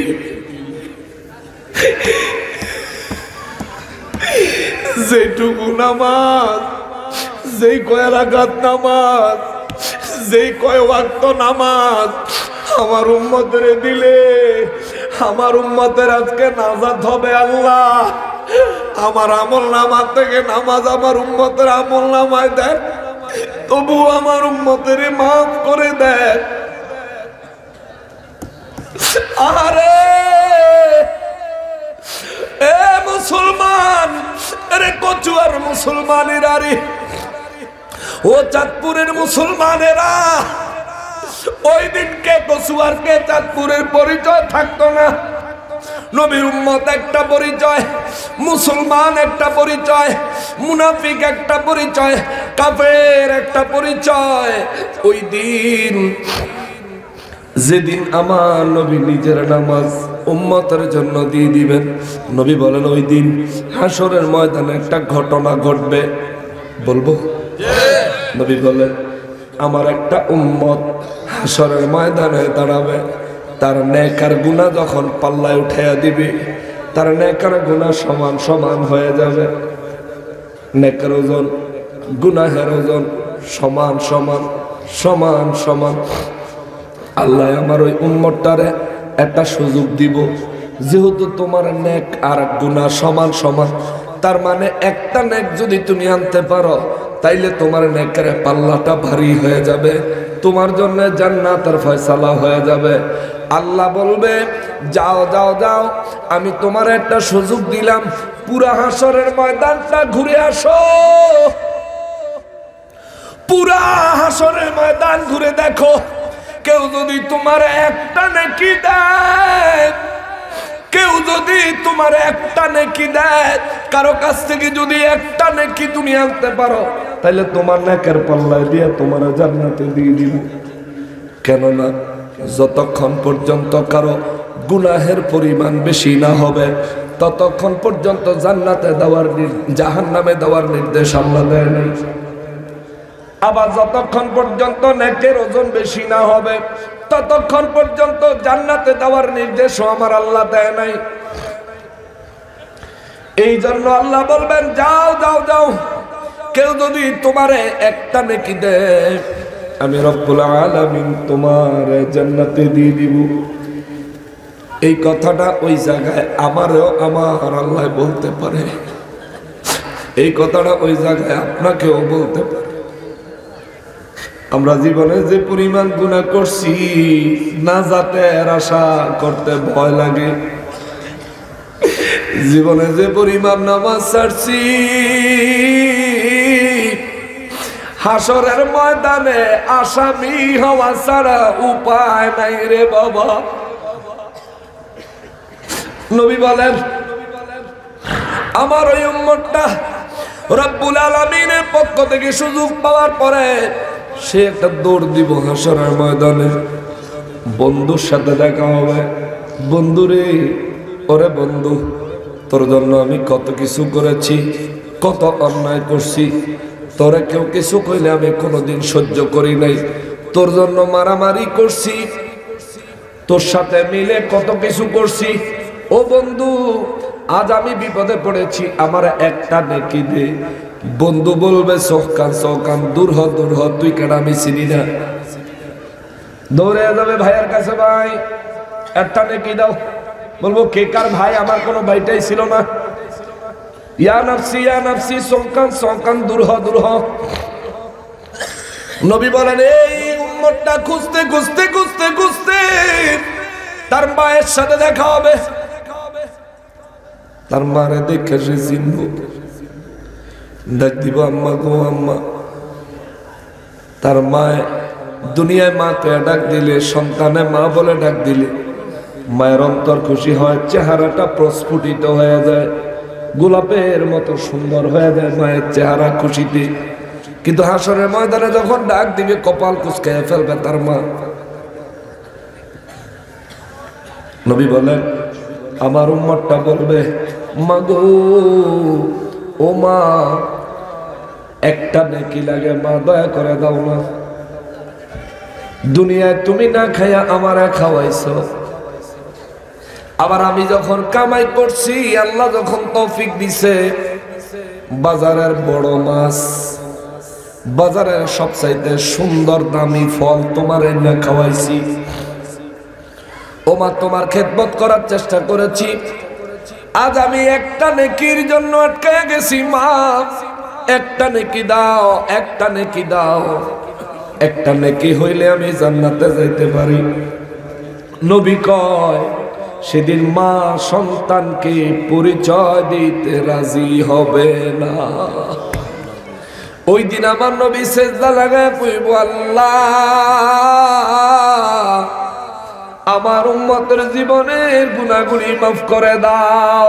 যেটুকু নামাজ, যেই কয় রাকাত নামাজ, যেই কয় ওয়াক্ত নামাজ আমার উম্মতের দিলে আমার উম্মতের আজকে নাজাত হবে। আল্লাহ আমার আমল নামার থেকে নামাজ আমার উম্মতের আমল নামায় দেন, তবু আমার উম্মতের মাফ করে দেন। আরে এ মুসলমান, আরে কচুয়ার মুসলমানেরা রে, ও চাঁদপুরের মুসলমানেরা, ওই দিনকে কচুয়ারকে চাঁদপুরের পরিচয় থাকতো না। নবীর উম্মত একটা পরিচয়, মুসলমান একটা পরিচয়, মুনাফিক একটা পরিচয়, কাফের একটা পরিচয়। ওই দিন যেদিন আমার নবী নিজের নামাজ উম্মতের জন্য দিয়ে দিবেন, নবী বলেন ওই দিন হাসরের ময়দানে একটা ঘটনা ঘটবে। বলবো? নবী বলেন আমার একটা উম্মত হাসরের ময়দানে দাঁড়াবে, তার নেক আর গুনাহ যখন পাল্লায় উঠাইয়া দিবে, তার নেক আর গুনাহ সমান সমান হয়ে যাবে। নেকের ওজন গুনাহের ওজন সমান সমান সমান সমান। আল্লাহ আমার ওই উম্মতটারে একটা সুযোগ দিব, যেহেতু তোমার নেক আর গুনাহ সমান সমান, তার মানে একটা নেক যদি তুমি আনতে পারো তাইলে তোমার নেকের পাল্লাটা ভারী হয়ে যাবে, তোমার জন্য জান্নাতের ফয়সালা হয়ে যাবে। আল্লাহ বলবে যাও যাও যাও, আমি তোমার একটা সুযোগ দিলাম, পুরা হাসরের ময়দানটা ঘুরে আসো, পুরা হাসরের ময়দান ঘুরে দেখো। কেউ যদি তোমার একটা নেকি দেয়, কেউ যদি তোমার একটা নেকি দেয়, কারো কাছ থেকে যদি একটা নেকি তুমি আনতে পারো, তাহলে তোমার নেকের পাল্লায় দিয়ে তোমার জান্নাতে দিয়ে দিব। কেননা যতক্ষণ পর্যন্ত কারো গুনাহের পরিমাণ বেশি না হবে, ততক্ষণ পর্যন্ত জান্নাতে দেওয়ার জাহান্নামে দেওয়ার নির্দেশ আল্লাহ দেয় নাই। আবার যতক্ষণ পর্যন্ত নেকের ওজন বেশি না হবে, ততক্ষণ পর্যন্ত জান্নাতে দেওয়ার নির্দেশও আমার আল্লাহ দেয় নাই। এই জন্য আল্লাহ বলবেন যাও যাও যাও, কেউ যদি তোমারে একটা নেকি দেয়, আমি রব্বুল আলামিন তোমার জান্নাতে দিয়ে দিব। এই কথাটা ওই জায়গায় আমারও আমার আল্লাহ বলতে পারে, এই কথাটা ওই জায়গায় আপনাকেও বলতে পারে। আমরা জীবনে যে পরিমাণ গুনাহ করছি, নাজাতের আশা করতে ভয় লাগে। জীবনে যে পরিমাণ নামাজ ছাড়ছি, হাসরের ময়দানে আসামি হওয়া ছাড়া উপায় নাই রে বাবা। নবী বলেন আমার ওই উম্মতটা রব্বুল আলামিনের পক্ষ থেকে সুযোগ পাওয়ার পরে সে একটা দৌড় দিব হাসরের ময়দানে, বন্ধুর সাথে দেখা হবে। বন্ধুরে, ওরে বন্ধু, তোর জন্য আমি কত কিছু করেছি, কত অন্যায় করছি, তোরে কেউ কিছু কইলে আমি কোনোদিন সহ্য করি নাই, তোর জন্য মারামারি করছি, তোর সাথে মিলে কত কিছু করছি। ও বন্ধু, আজ আমি বিপদে পড়েছি, আমার একটা নেকি দে। বন্ধু বলবে চোখ কান দূর হ দূর হ, তুই কেডা আমি চিনি না। দৌড়ে যাবে ভাইয়ের কাছে, ভাই একটা নেকি দাও। বলবো কে কার ভাই? আমার কোনো ভাইটাই ছিল না। ইয়া নাফসি চোখ কান দূর হ দূর হ। নবী বলেন এই উম্মতটা খুঁজতে খুঁজতে খুঁজতে খুঁজতে তার মায়ের সাথে দেখা হবে। তার মারে দেখে সে চিনব, ডাক দিব আম্মা গো আম্মা। তার মায় দুনিয়ায় মাকে ডাক দিলে, সন্তানে মা বলে ডাক দিলে মায়ের অন্তর খুশি হয়, চেহারাটা প্রস্ফুটিত হয়ে যায়, গোলাপের মতো সুন্দর হয়ে যায় মায়ের চেহারা খুশিতে। কিন্তু হাসরের ময়দানে যখন ডাক দিবে, কপাল কুঁচকায় ফেলবে তার মা। নবী বলেন আমার উম্মতটা বলবে মা গো, ও মা একটা নেকি লাগে মা, দয়া করে দাও না। দুনিয়ায় তুমি না খাইয়া আমারে খাওয়াইছো, আবার আমি যখন কামাই করছি, আল্লাহ যখন তৌফিক দিছে, বাজারের বড় মাছ, বাজারের সবচাইতে সুন্দর দামি ফল তোমারে না খাওয়াইছি। ও মা, তোমার খেদমত করার চেষ্টা করেছি, আজ আমি একটা নেকির জন্য আটকে গেছি। মা একটা নেকি দাও, একটা নেকি দাও, একটা নেকি হইলে আমি জান্নাতে যাইতে পারি। নবী কয় সেদিন মা সন্তানকে পরিচয় দিতে রাজি হবে না। ওই দিন আমার নবী সেজদা লাগায় কইব আল্লাহ আমার উম্মতের জীবনের গুনাহগুলি মাফ করে দাও।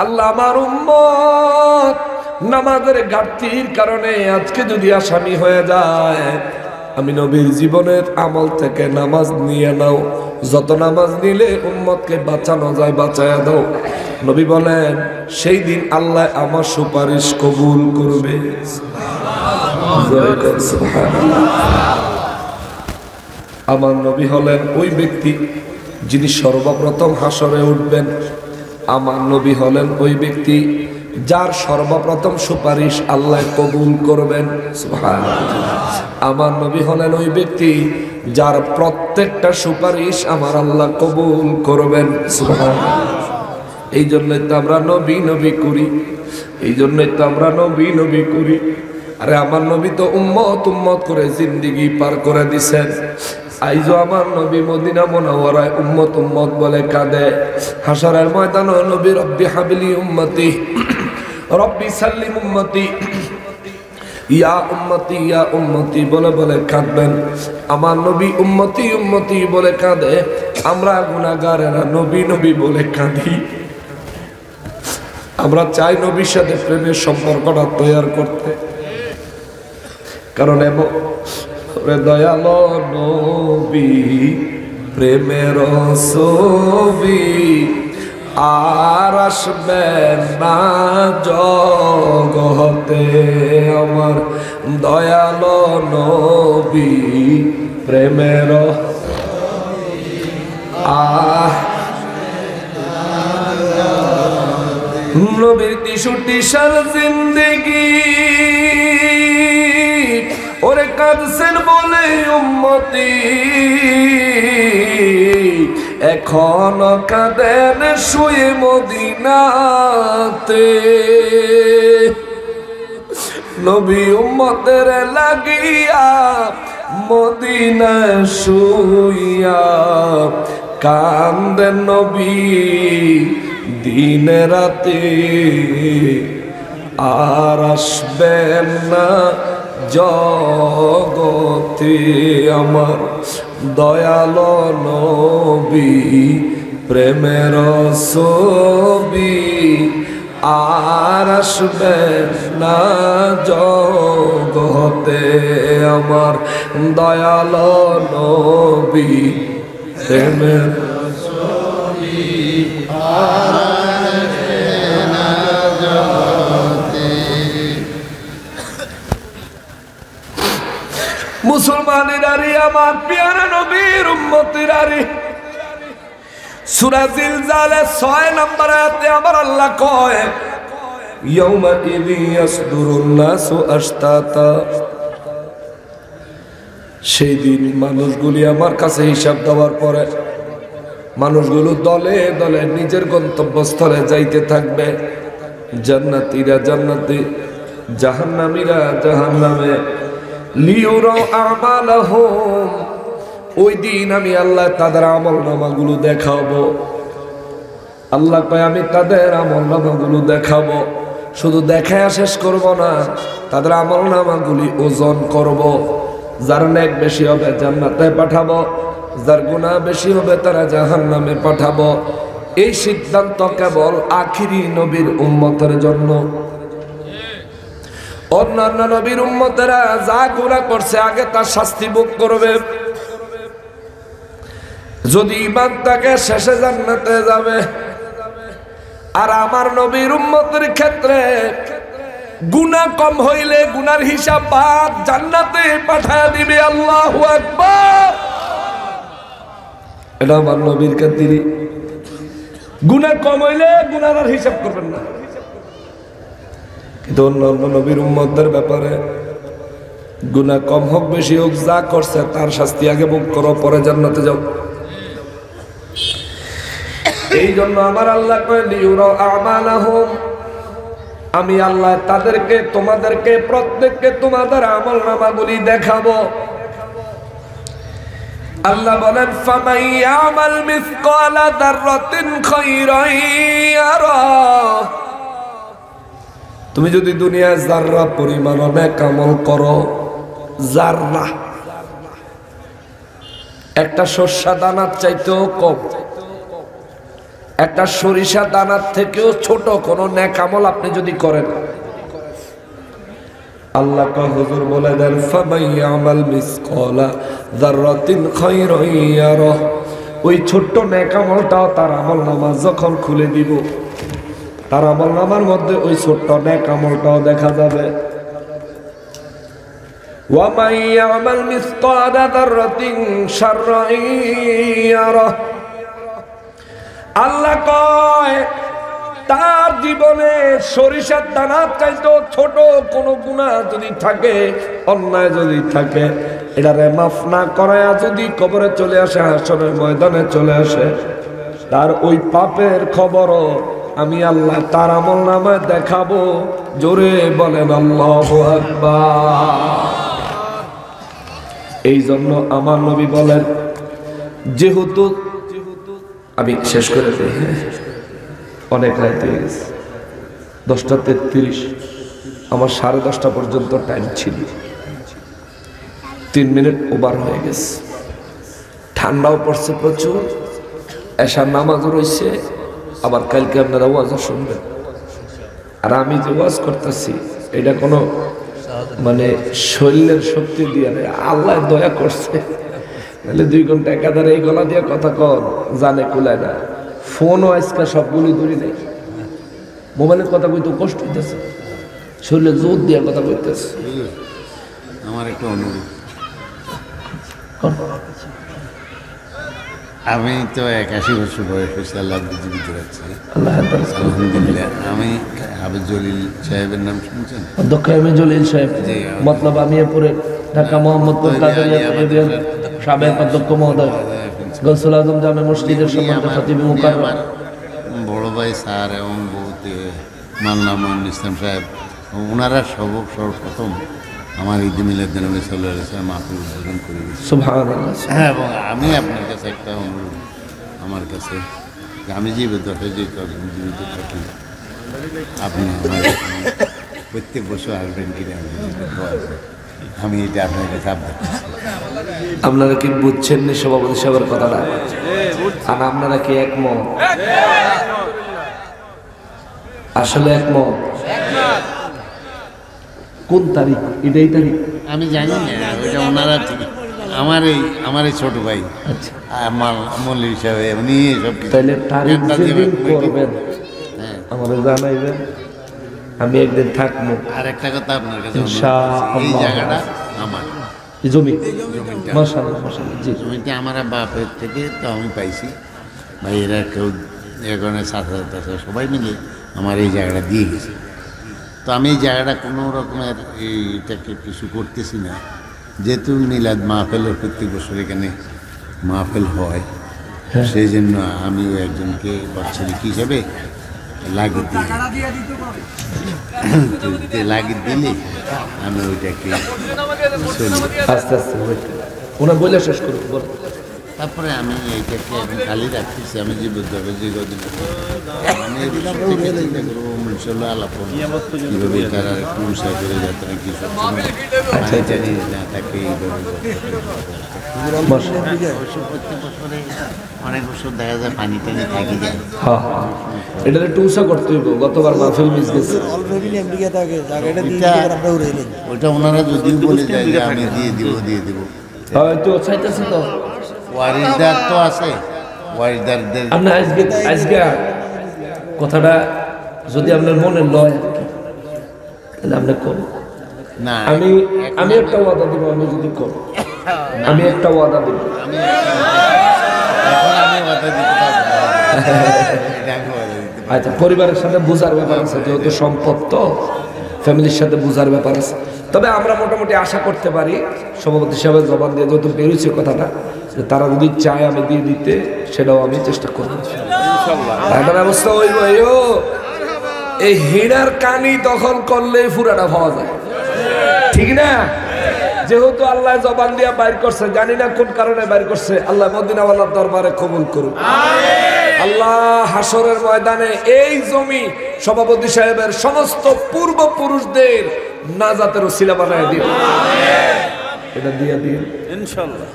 আল্লাহ আমার উম্মত নামাজের ঘাটতির কারণে আজকে যদি আসামি হয়ে যায়, আমি নবীর জীবনের আমল থেকে নামাজ নিয়ে নাও, যত নামাজ নিলে উম্মতকে বাঁচানো যায় বাঁচায়া দাও। নবী বলেন সেই দিন আল্লাহ আমার সুপারিশ কবুল করবে। আমার নবী হলেন ওই ব্যক্তি যিনি সর্বপ্রথম হাসরে উঠবেন। আমার নবী হলেন ওই ব্যক্তি যার সর্বপ্রথম সুপারিশ আল্লাহ কবুল করবেন। সুবহানাল্লাহ। আমার নবী হলেন ওই ব্যক্তি যার প্রত্যেকটা সুপারিশ আমার আল্লাহ কবুল করবেন। সুবহানাল্লাহ। এই জন্যই তো আমরা নবী নবী করি, এই জন্যই তো আমরা নবী নবী করি। আরে আমার নবী তো উম্মত উম্মত করে জিন্দেগি পার করে দিছেন। আইজো আমার নবী মদিনা মুনাওয়ারায় উম্মত উম্মত বলে কাঁদে। হাসরের ময়দানে নবী রব্বি হাবিলি উম্মতি, রব্বি সাল্লিম উম্মতি, ইয়া উম্মতি বলে বলে কাঁদবেন। আমার নবী উম্মতি উম্মতি বলে কাঁদে, আমরা গুনাহগারেরা নবী নবী বলে কাঁদি। আমরা চাই নবীর সাথে প্রেমের সম্পর্কটা তৈরি করতে, কারণ এমন দয়ালো নবী প্রেমের ছবি আর আসবেন না জগতে। আমার দয়ালো নবী প্রেমের নবীর 63 সাল জিন্দেগি ওরে কাঁদছেন বলে উম্মতি, এখনো কাঁদেন শুয়ে মদিনাতে। নবী উম্মতের লাগিয়া মদিনা শুইয়া কান্দেন নবী দিনে রাতে, আর আসবেন না জগতে। আমার দয়ালো নবী প্রেমের ছবি আর আসবেন না জগতে। আমার দয়ালো নবী প্রেমের ছবি আর আসবেন না জগতে। মুসলমানেরারে আমার প্রিয় নবীর উম্মতেরারে, সূরা জিলজালে 6 নম্বর আয়াতে আমার আল্লাহ কয়, ইয়াউমা ইযি ইয়াসদুরুন নাসু আশতাতা। সেই দিন মানুষগুলি আমার কাছে হিসাব দেওয়ার পরে মানুষগুলো দলে দলে নিজের গন্তব্যস্থলে যাইতে থাকবে। জান্নাতীরা জান্নাতে, জাহান্নামীরা জাহান্নামে। লিউরা আমালাহুম, ওই দিন আমি আল্লাহ তাদের আমলনামাগুলো দেখাবো। আল্লাহ কয় আমি তাদের আমলনামাগুলো দেখাবো, শুধু দেখায় শেষ করব না, তাদের আমলনামাগুলি ওজন করব। যার নেক বেশি হবে জান্নাতে পাঠাবো, যার গুনাহ বেশি হবে তারা জাহান্নামে পাঠাবো। এই সিদ্ধান্ত কেবল আখিরি নবীর উম্মতের জন্য। অন্যান্য নবীর উম্মতেরা যা গুনাহ করছে আগে তার শাস্তি ভোগ করবে, যদি ঈমান থাকে শেষে জান্নাতে যাবে। আর আমার নবীর উম্মতের ক্ষেত্রে গুনাহ কম হইলে গুনার হিসাব বাদ, জান্নাতে পাঠায় দিবে। আল্লাহু আকবার। এটা আমার নবীর ক্ষেত্রে গুনাহ কম হইলে গুনার আর হিসাব করবেন না। কিন্তু অন্যান্য নবীর উম্মতদের ব্যাপারে গুনাহ কম হোক বেশি হোক, যা করছে তার শাস্তি আগে ভোগ করো, পরে জান্নাতে যাও। এই জন্য আমার আল্লাহ কয় লিউরা আমালাহুম, আমি আল্লাহ তাদেরকে তোমাদেরকে প্রত্যেককে তোমাদের আমলনামাগুলি দেখাবো। আল্লাহ বলেন ফামান ইয়ামাল মিসকালা যাররাতিন খায়রান ইয়ারা। তুমি যদি দুনিয়ায় যাররা পরিমাণ নেক আমল করো, যাররা একটা সরষা দানার চাইতেও কম, একটা সরিষা দানার থেকেও ছোট কোন নেক আমল আপনি যদি করেন, আল্লাহ কয় হুজুর বলে দেন ফামান ইয়ামাল মিসকালা যাররাতিন খায়রান ইয়ারা। ওই ছোট্ট নেক আমলটাও তার আমলনামা যখন খুলে দিব, তার আমলনামার মধ্যে ওই ছোট্ট নেক আমলটাও দেখা যাবে। ومن يعمل مثقال ذرة شرا يره আল্লাহ কয় তার জীবনে সরিষার দানার চাইতে ছোট কোনো গুনাহ যদি থাকে, অন্যায় যদি থাকে, এটারে মাফ না করায়া যদি কবরে চলে আসে, হাসরের ময়দানে চলে আসে, তার ওই পাপের খবরও আমি আল্লাহ তার আমলনামায় দেখাবো। জোরে বলেন আল্লাহু আকবার। এই জন্য আমার নবী বলেন, যেহেতু আমি শেষ করে দিই, অনেক রাত হয়ে গেছে, 10:33, আমার 10:30 পর্যন্ত টাইম ছিল, 3 মিনিট ওভার হয়ে গেছে। ঠান্ডাও পড়ছে প্রচুর, এশার নামাজও রয়েছে, আবার কালকে আপনারা ওয়াজও শুনবেন। আর আমি যে ওয়াজ করতেছি এটা কোনো মানে শরীরের শক্তি দিয়ে নেই, আল্লাহ দয়া করছে। তাহলে 2 ঘন্টা একাধারে এই গলা দিয়ে কথা কর, জানে কুলায় না। ফোনও আজকাল সবগুলি দূরে নেই, মোবাইলের কথা বলতে কষ্ট হইতেছে, শরীরে জোর দিয়ে কথা বলতেছে। আমার একটু অনুরোধ, আমি তো 81 বছর বয়স হয়েছে, আল্লাহ জীবিত রাখছে আলহামদুলিল্লাহ। আমি হাফেজ জলিল সাহেবের নাম শুনছেন? অধ্যক্ষ এমএ জলিল সাহেব, মতলব আমিয়াপুরের ঢাকা মোহাম্মদপুর কাদেরিয়া সাবেক অধ্যক্ষ মহোদয়, গৌসুল আজম জামে মসজিদের সম্মানিত খতিব মুকাররম, বড় ভাই স্যার এবং বহুত মান্না মঈন ইসলাম সাহেব, ওনারা সর্বপ্রথম আমার ঈদ মিলাদুন নবী সাল্লাল্লাহু আলাইহি ওয়াসাল্লাম মাহফিল উদ্বোধন করে দিয়েছেন। সুবহানাল্লাহ। হ্যাঁ, এবং আমি আপনার কাছে একটা অনুরোধ, আমার কাছে যে আমি জীবিত থাকি, আপনি আমার প্রত্যেক বছর আসবেন কিনে আমি এটা আপনার কাছে আবদার করছি। আপনারা কি বুঝছেন না সভাপতি সাহেবের কথাটা? আর আপনারা কি একমত? আসলে একমত? কোন তারিখ? এটাই তারিখ আমি জানি না, ওইটা ওনারা ঠিক। আমার এই ছোট ভাই, আচ্ছা, আমার আমল হিসাবে উনি সব তাহলে তারিখ যেদিন করবেন আমাদের জানাইবেন, আমি একদিন থাকবো। আর একটা কথা আপনার কাছে, ইনশাআল্লাহ। এই জায়গাটা আমার জমি, মাশাআল্লাহ মাশাআল্লাহ। জি, জমিটা আমার বাপের থেকে তো আমি পাইছি, ভাই এরা কেউ এখানে সাথে সবাই মিলে আমার এই জায়গাটা দিয়ে গেছে। তো আমি এই জায়গাটা কোনো রকমের এইটাকে কিছু করতেছি না, যেহেতু মিলাদ মাহফিলের প্রত্যেক বছর এখানে মাহফিল হয়, সেই জন্য আমিও একজনকে বাৎসরিক হিসাবে লাগিয়ে দিই, লাগিয়ে দিলে আমি ওইটাকে আস্তে আস্তে ওনার বইলে শেষ করুন। তারপরে আমি এইটাকে এখন খালি রাখতেছি। আমি যে বুঝতে হবে যে কদিন আমি চিন্তা করবো ইনশাল্লাহ আলাপ কীভাবে তারা একটু উৎসাহ করে যাতে নাকি সবসময় জানি না থাকে এইভাবে। প্রত্যেক বছরে অনেক বছর দেখা যায় পানি টানি থাকি যায়। এটা একটু উৎসাহ করতে হইব। গতবার মাহফিল মিস গেছে, ওইটা ওনারা যদিও বলে যায় যে আমি দিয়ে দিব হয়তো চাইতেছে তো ওয়ারিদার তো আছে, ওয়ারিদারদের আপনার আজকে কথাটা যদি আপনার মনে লয় তাহলে আপনি করুন না। আমি একটা ওয়াদা দিব, আমি যদি করি আমি একটা ওয়াদা দিব। এখন আমি ওয়াদা দিতে পারবো না। আচ্ছা, পরিবারের সাথে বুঝার ব্যাপার আছে, যেহেতু সম্পদ তো ফ্যামিলির সাথে বুঝার ব্যাপার আছে। তবে আমরা মোটামুটি আশা করতে পারি সভাপতি সাহেবের জবান দিয়ে যেহেতু বেরোচ্ছে কথাটা, যে তারা যদি চায় আমি দিয়ে দিতে, সেটাও আমি চেষ্টা করবো। একটা ব্যবস্থা হইব। এই হীরার কানি দখল করলে ফুরাটা পাওয়া যায়, ঠিক না? যেহেতু আল্লাহ জবান দিয়া বাইর করছে, জানি না কোন কারণে বাইর করছে, আল্লাহ মদিনাওয়ালার দরবারে কবুল করুন। আল্লাহ হাসরের ময়দানে এই জমি সভাপতি সাহেবের সমস্ত পূর্বপুরুষদের নাজাতের ওসিলা বানায় দিন, এটা দিয়ে দিন ইনশাআল্লাহ।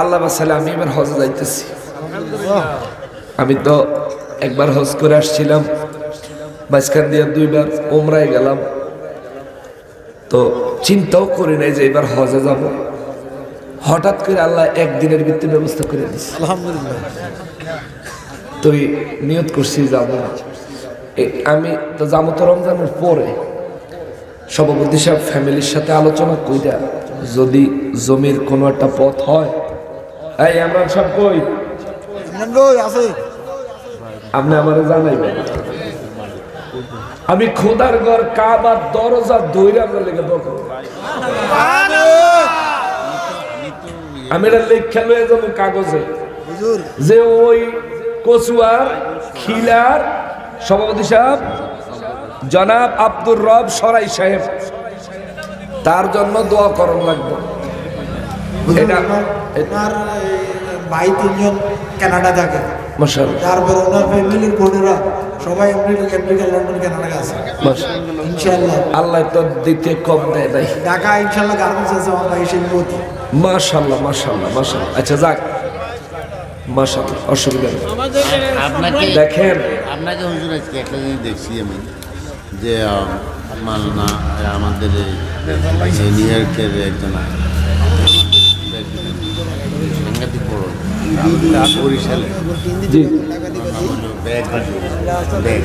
আল্লাহ বাসালে আমি এবার হজে যাইতেছি। আমি তো একবার হজ করে আসছিলাম, মাঝখান দিয়ে 2 বার ওমরায় গেলাম, তো চিন্তাও করি নাই যে এবার হজে যাব। হঠাৎ করে আল্লাহ একদিনের ভিত্তি ব্যবস্থা করে দিচ্ছে, আলহামদুলিল্লাহ। তো নিয়ত করছি যাব। আমি তো যাবো তো রমজানের পরে। সভাপতি সাহেব ফ্যামিলির সাথে আলোচনা কইরা যদি জমির কোনো একটা পথ হয়, এই আমরা সব কই আছে আপনি আমারে জানাইবেন। আমি খোদার ঘর কাবার দরজা ধরে আমরা লেগে দোয়া করব। আমি এটা লেখা লয়ে যাবো কাগজে যে ওই কচুয়ার খিলার সভাপতি সাহেব জনাব আব্দুর রব সরাই সাহেব, তার জন্য দোয়া করণ লাগবে। এটা ওনার ভাই 3 জন কানাডা থাকে, মাশাআল্লাহ, তারপর ওনার ফ্যামিলির বোনেরা সবাই আমেরিকা, লন্ডন, কানাডা আছে মাশাআল্লাহ। ইনশাআল্লাহ আল্লাহ তো দিতে কম দেয় নাই। ঢাকা ইনশাআল্লাহ গার্মেন্টস আছে আমার ভাই শিল্পপতি। মাশাআল্লাহ মাশাআল্লাহ মাশাআল্লাহ। আচ্ছা যাক, মাশাআল্লাহ, অসুবিধা নেই। আপনাকে দেখেন আপনাকে হুজুর আজকে একটা জিনিস দেখছি আমি যে মালনা আমাদের এই নিউ ইয়র্কের একজন সাংঘাতিক বড় বরিশালে জি ব্যাগ ব্যাগ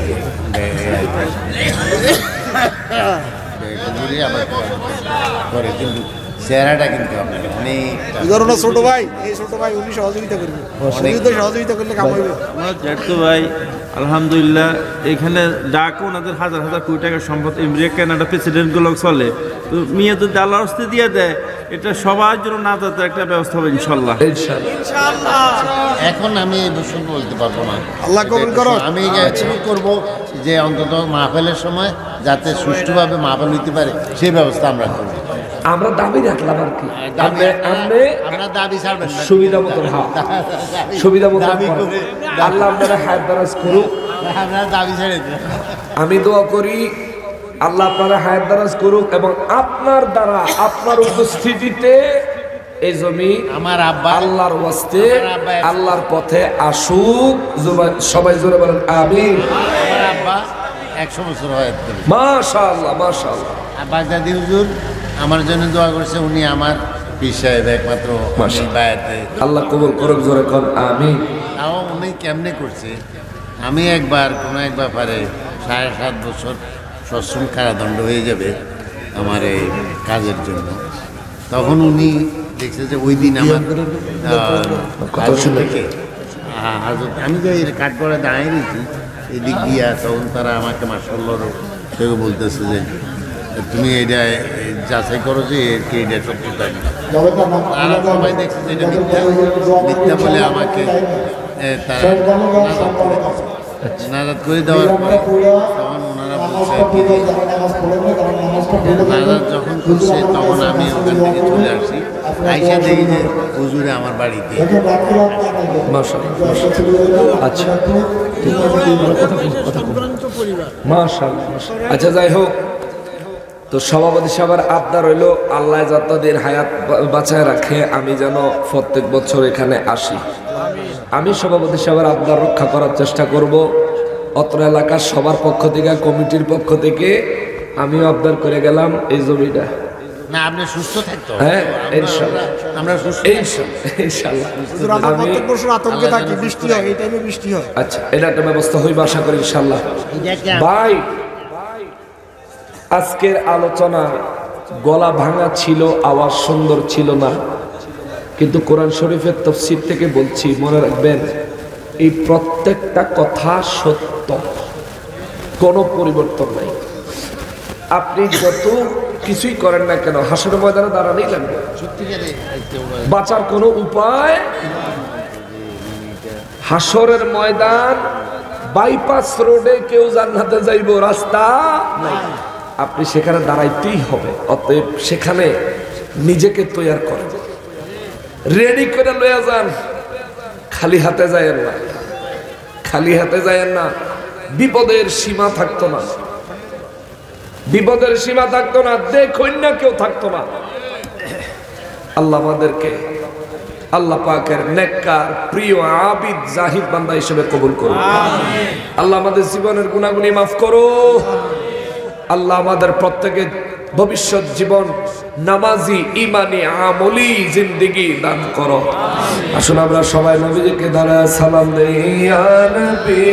আবার করে, কিন্তু চেহারাটা কিন্তু আপনার অনেকটা ছোট ভাই, এই ছোট ভাই উনি সহযোগিতা করবে, সহযোগিতা করলে কাম হবে। আমার জ্যাঠতো ভাই আলহামদুলিল্লাহ এখানে ডাকও ওনাদের হাজার হাজার কোটি টাকার সম্পদ আমেরিকা কানাডা প্রেসিডেন্টগুলো চলে, তো মেয়ে যদি আল্লাহর হস্তে দিয়ে দেয় এটা সবার জন্য না যাতে একটা ব্যবস্থা হবে ইনশাল্লাহ। এখন আমি এই বছর বলতে পারবো না, আল্লাহ কবুল করো। আমি শুরু করবো যে অন্তত মাহফিলের সময় যাতে সুষ্ঠুভাবে মাহফিল হইতে পারে সেই ব্যবস্থা আমরা করবো। আমরা দাবি রাখলাম আর কি, আমরা দাবি ছাড়বেন না, সুবিধা মতো সুবিধা মতো আল্লাহ আপনারা হায়াত দারাজ করুক। আমরা দাবি ছেড়ে দিই। আমি দোয়া করি আল্লাহ আপনারা হায়াত দারাজ করুক এবং আপনার দ্বারা আপনার উপস্থিতিতে এই জমি আমার আব্বা আল্লাহর ওয়াস্তে আল্লাহর পথে আসুক। সবাই জোরে বলেন আমিন। আমার আব্বা 100 বছর হয় মাশাআল্লাহ মাশাআল্লাহ। বাগদাদি হুজুর আমার জন্য দোয়া করছে, উনি আমার পীর সাহেব একমাত্র বায়াতে। আল্লাহ কবুল করুক, জোরে কোন আমিন। তাও উনি কেমনে করছে, আমি একবার কোনো এক ব্যাপারে 7.5 বছর সশ্রম কারাদণ্ড হয়ে যাবে আমার এই কাজের জন্য, তখন উনি দেখছে যে ওই দিন আমার থেকে হাজত আমি তো এই কাঠগড়ে দাঁড়িয়ে দিয়েছি এদিক দিয়া, তখন তারা আমাকে মাসাল্লাহ কেউ বলতেছে যে তুমি এটা যাচাই করো যে এটা সত্য থাকবে। তারা সবাই দেখছে যে এটা মিথ্যা মিথ্যা বলে আমাকে তারা নাজাত করে দেওয়ার পরে তখন ওনারা বলছে নাজাত যখন করছে তখন আমি ওখান থেকে চলে আসি, আইসা দেখি যে হুজুরে আমার বাড়িতে। আচ্ছা আচ্ছা যাই হোক, তো সভাপতি সাহেবের আবদার রইল আল্লাহ যতদিন হায়াত বাঁচায় রাখে আমি যেন প্রত্যেক বছর এখানে আসি। আমি সভাপতি সাহেবের আবদার রক্ষা করার চেষ্টা করব। অত্র এলাকার সবার পক্ষ থেকে, কমিটির পক্ষ থেকে আমিও আবদার করে গেলাম এই জমিটা। না আপনি সুস্থ থাকতে হবে। হ্যাঁ ইনশাআল্লাহ আমরা সুস্থ ইনশাআল্লাহ। আমি প্রত্যেক বছর আতঙ্কে থাকি, বৃষ্টি হয়, এই টাইমে বৃষ্টি হয়। আচ্ছা এটা একটা ব্যবস্থা হইবে আশা করি ইনশাআল্লাহ। ভাই আজকের আলোচনা গলা ভাঙা ছিল, আওয়াজ সুন্দর ছিল না, কিন্তু কোরআন শরীফের তাফসীর থেকে বলছি মনে রাখবেন এই প্রত্যেকটা কথা সত্য, কোনো পরিবর্তন নাই। আপনি যত কিছুই করেন না কেন হাসরের ময়দানে দাঁড়ানোই লাগবে, বাঁচার কোনো উপায়। হাসরের ময়দান বাইপাস রোডে কেউ জান্নাতে যাইব রাস্তা নাই, আপনি সেখানে দাঁড়াইতেই হবে। অতএব সেখানে নিজেকে তৈরি করেন, রেডি করে লয়ে যান, খালি হাতে যায়েন না, খালি হাতে যায়েন না। বিপদের সীমা থাকতো না, বিপদের সীমা থাকতো না, দেখুন না কেউ থাকতো না। আল্লাহ আমাদেরকে আল্লাহ পাকের নেককার প্রিয় আবিদ জাহিদ বান্দা হিসেবে কবুল করুন। আল্লাহ আমাদের জীবনের গুনাহগুলি মাফ করো। আল্লাহ আমাদের প্রত্যেকের ভবিষ্যৎ জীবন নামাজি ইমানি আমলি জিন্দেগি দান করো। আসুন আমরা সবাই নবীজিকে দাঁড়ায় সালাম দেই, ইয়া নবী